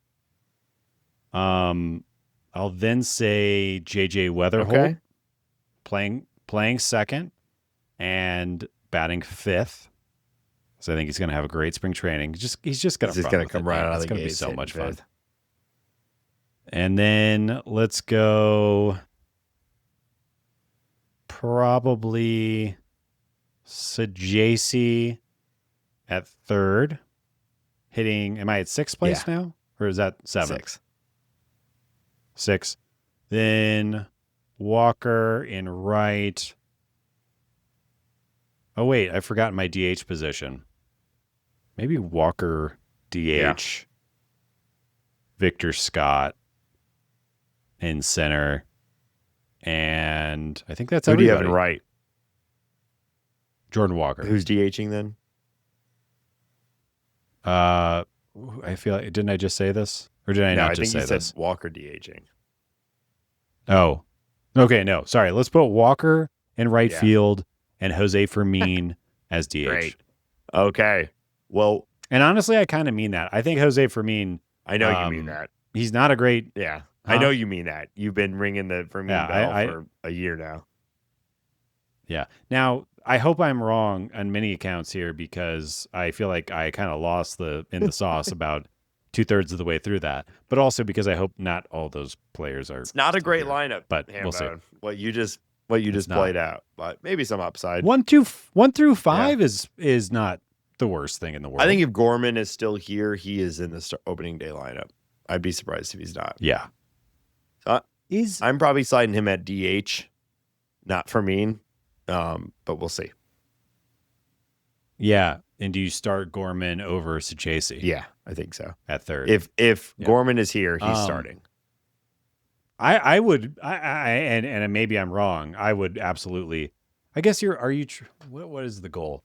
I'll then say JJ Weatherholt playing second and batting fifth. So I think he's going to have a great spring training. He's just going to come right out of the gate. It's going to be so much fun. And then let's go probably Sajacy at third, hitting. Am I at sixth place now, or is that seventh? Six. Then Walker in right. Oh wait, I forgot my DH position. Maybe Walker DH. Yeah. Victor Scott in center, and I think that's everybody. Who do you have in right? Jordan Walker. Who's DHing then? I feel like, didn't I just say this? Or did I not just say this? I think you said Walker DHing. Oh. Okay, no. Sorry. Let's put Walker in right field and Jose Fermin as DH. Great. Okay. Well. And honestly, I kind of mean that. I think Jose Fermin. I know you mean that. He's not a great. Yeah. I know you mean that. You've been ringing the Fermin bell for a year now. Yeah. Now, I hope I'm wrong on many accounts here because I feel like I kind of lost in the sauce about 2/3 of the way through that, but also because I hope not all those players are. It's not a great lineup, but we'll see. What you just played out, but maybe some upside. 1 through 5 is not the worst thing in the world. I think if Gorman is still here, he is in the opening day lineup. I'd be surprised if he's not. Yeah. So I'm probably sliding him at DH, not Fermin. But we'll see. Yeah. And do you start Gorman over Sajacy? Yeah, I think so. At third. If Gorman is here, he's starting. I would, and maybe I'm wrong. I would absolutely. I guess what is the goal?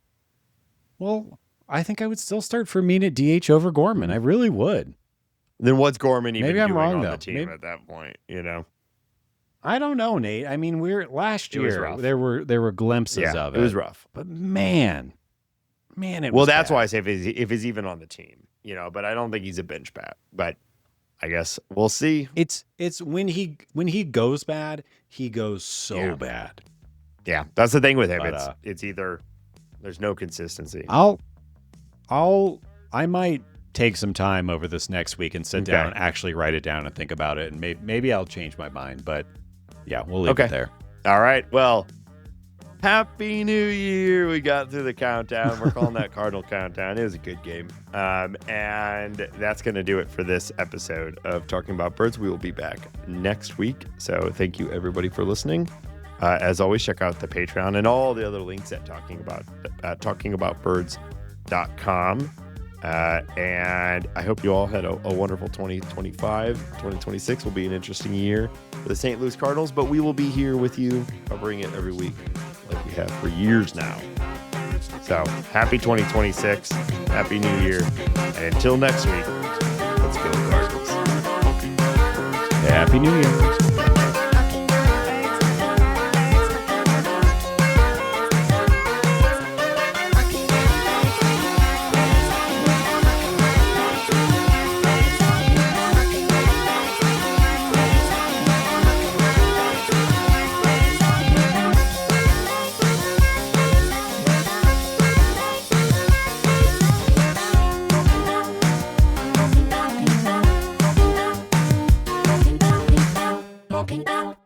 Well, I think I would still start Fermin at DH over Gorman. I really would. Then what's Gorman even Maybe I'm doing wrong, on though. the team at that point? I don't know, Nate. I mean, last It was year rough. there were glimpses of it. It was rough. But man, it well, was that's bad. why I say if he's even on the team, but I don't think he's a bench bat. But I guess we'll see. It's when he goes bad, he goes so bad. Yeah, that's the thing with him. But, it's either there's no consistency. I might take some time over this next week and sit down and actually write it down and think about it, and maybe I'll change my mind. But yeah, we'll leave it there. All right. Well, Happy New Year. We got through the countdown. We're calling that Cardinal countdown. It was a good game. And that's going to do it for this episode of Talking About Birds. We will be back next week. So thank you, everybody, for listening. As always, check out the Patreon and all the other links at talkingaboutbirds.com. And I hope you all had a wonderful 2025. 2026 will be an interesting year for the St. Louis Cardinals, but we will be here with you covering it every week like we have for years now. So happy 2026. Happy New Year. And until next week, let's go Cardinals. Happy New Year. Talking about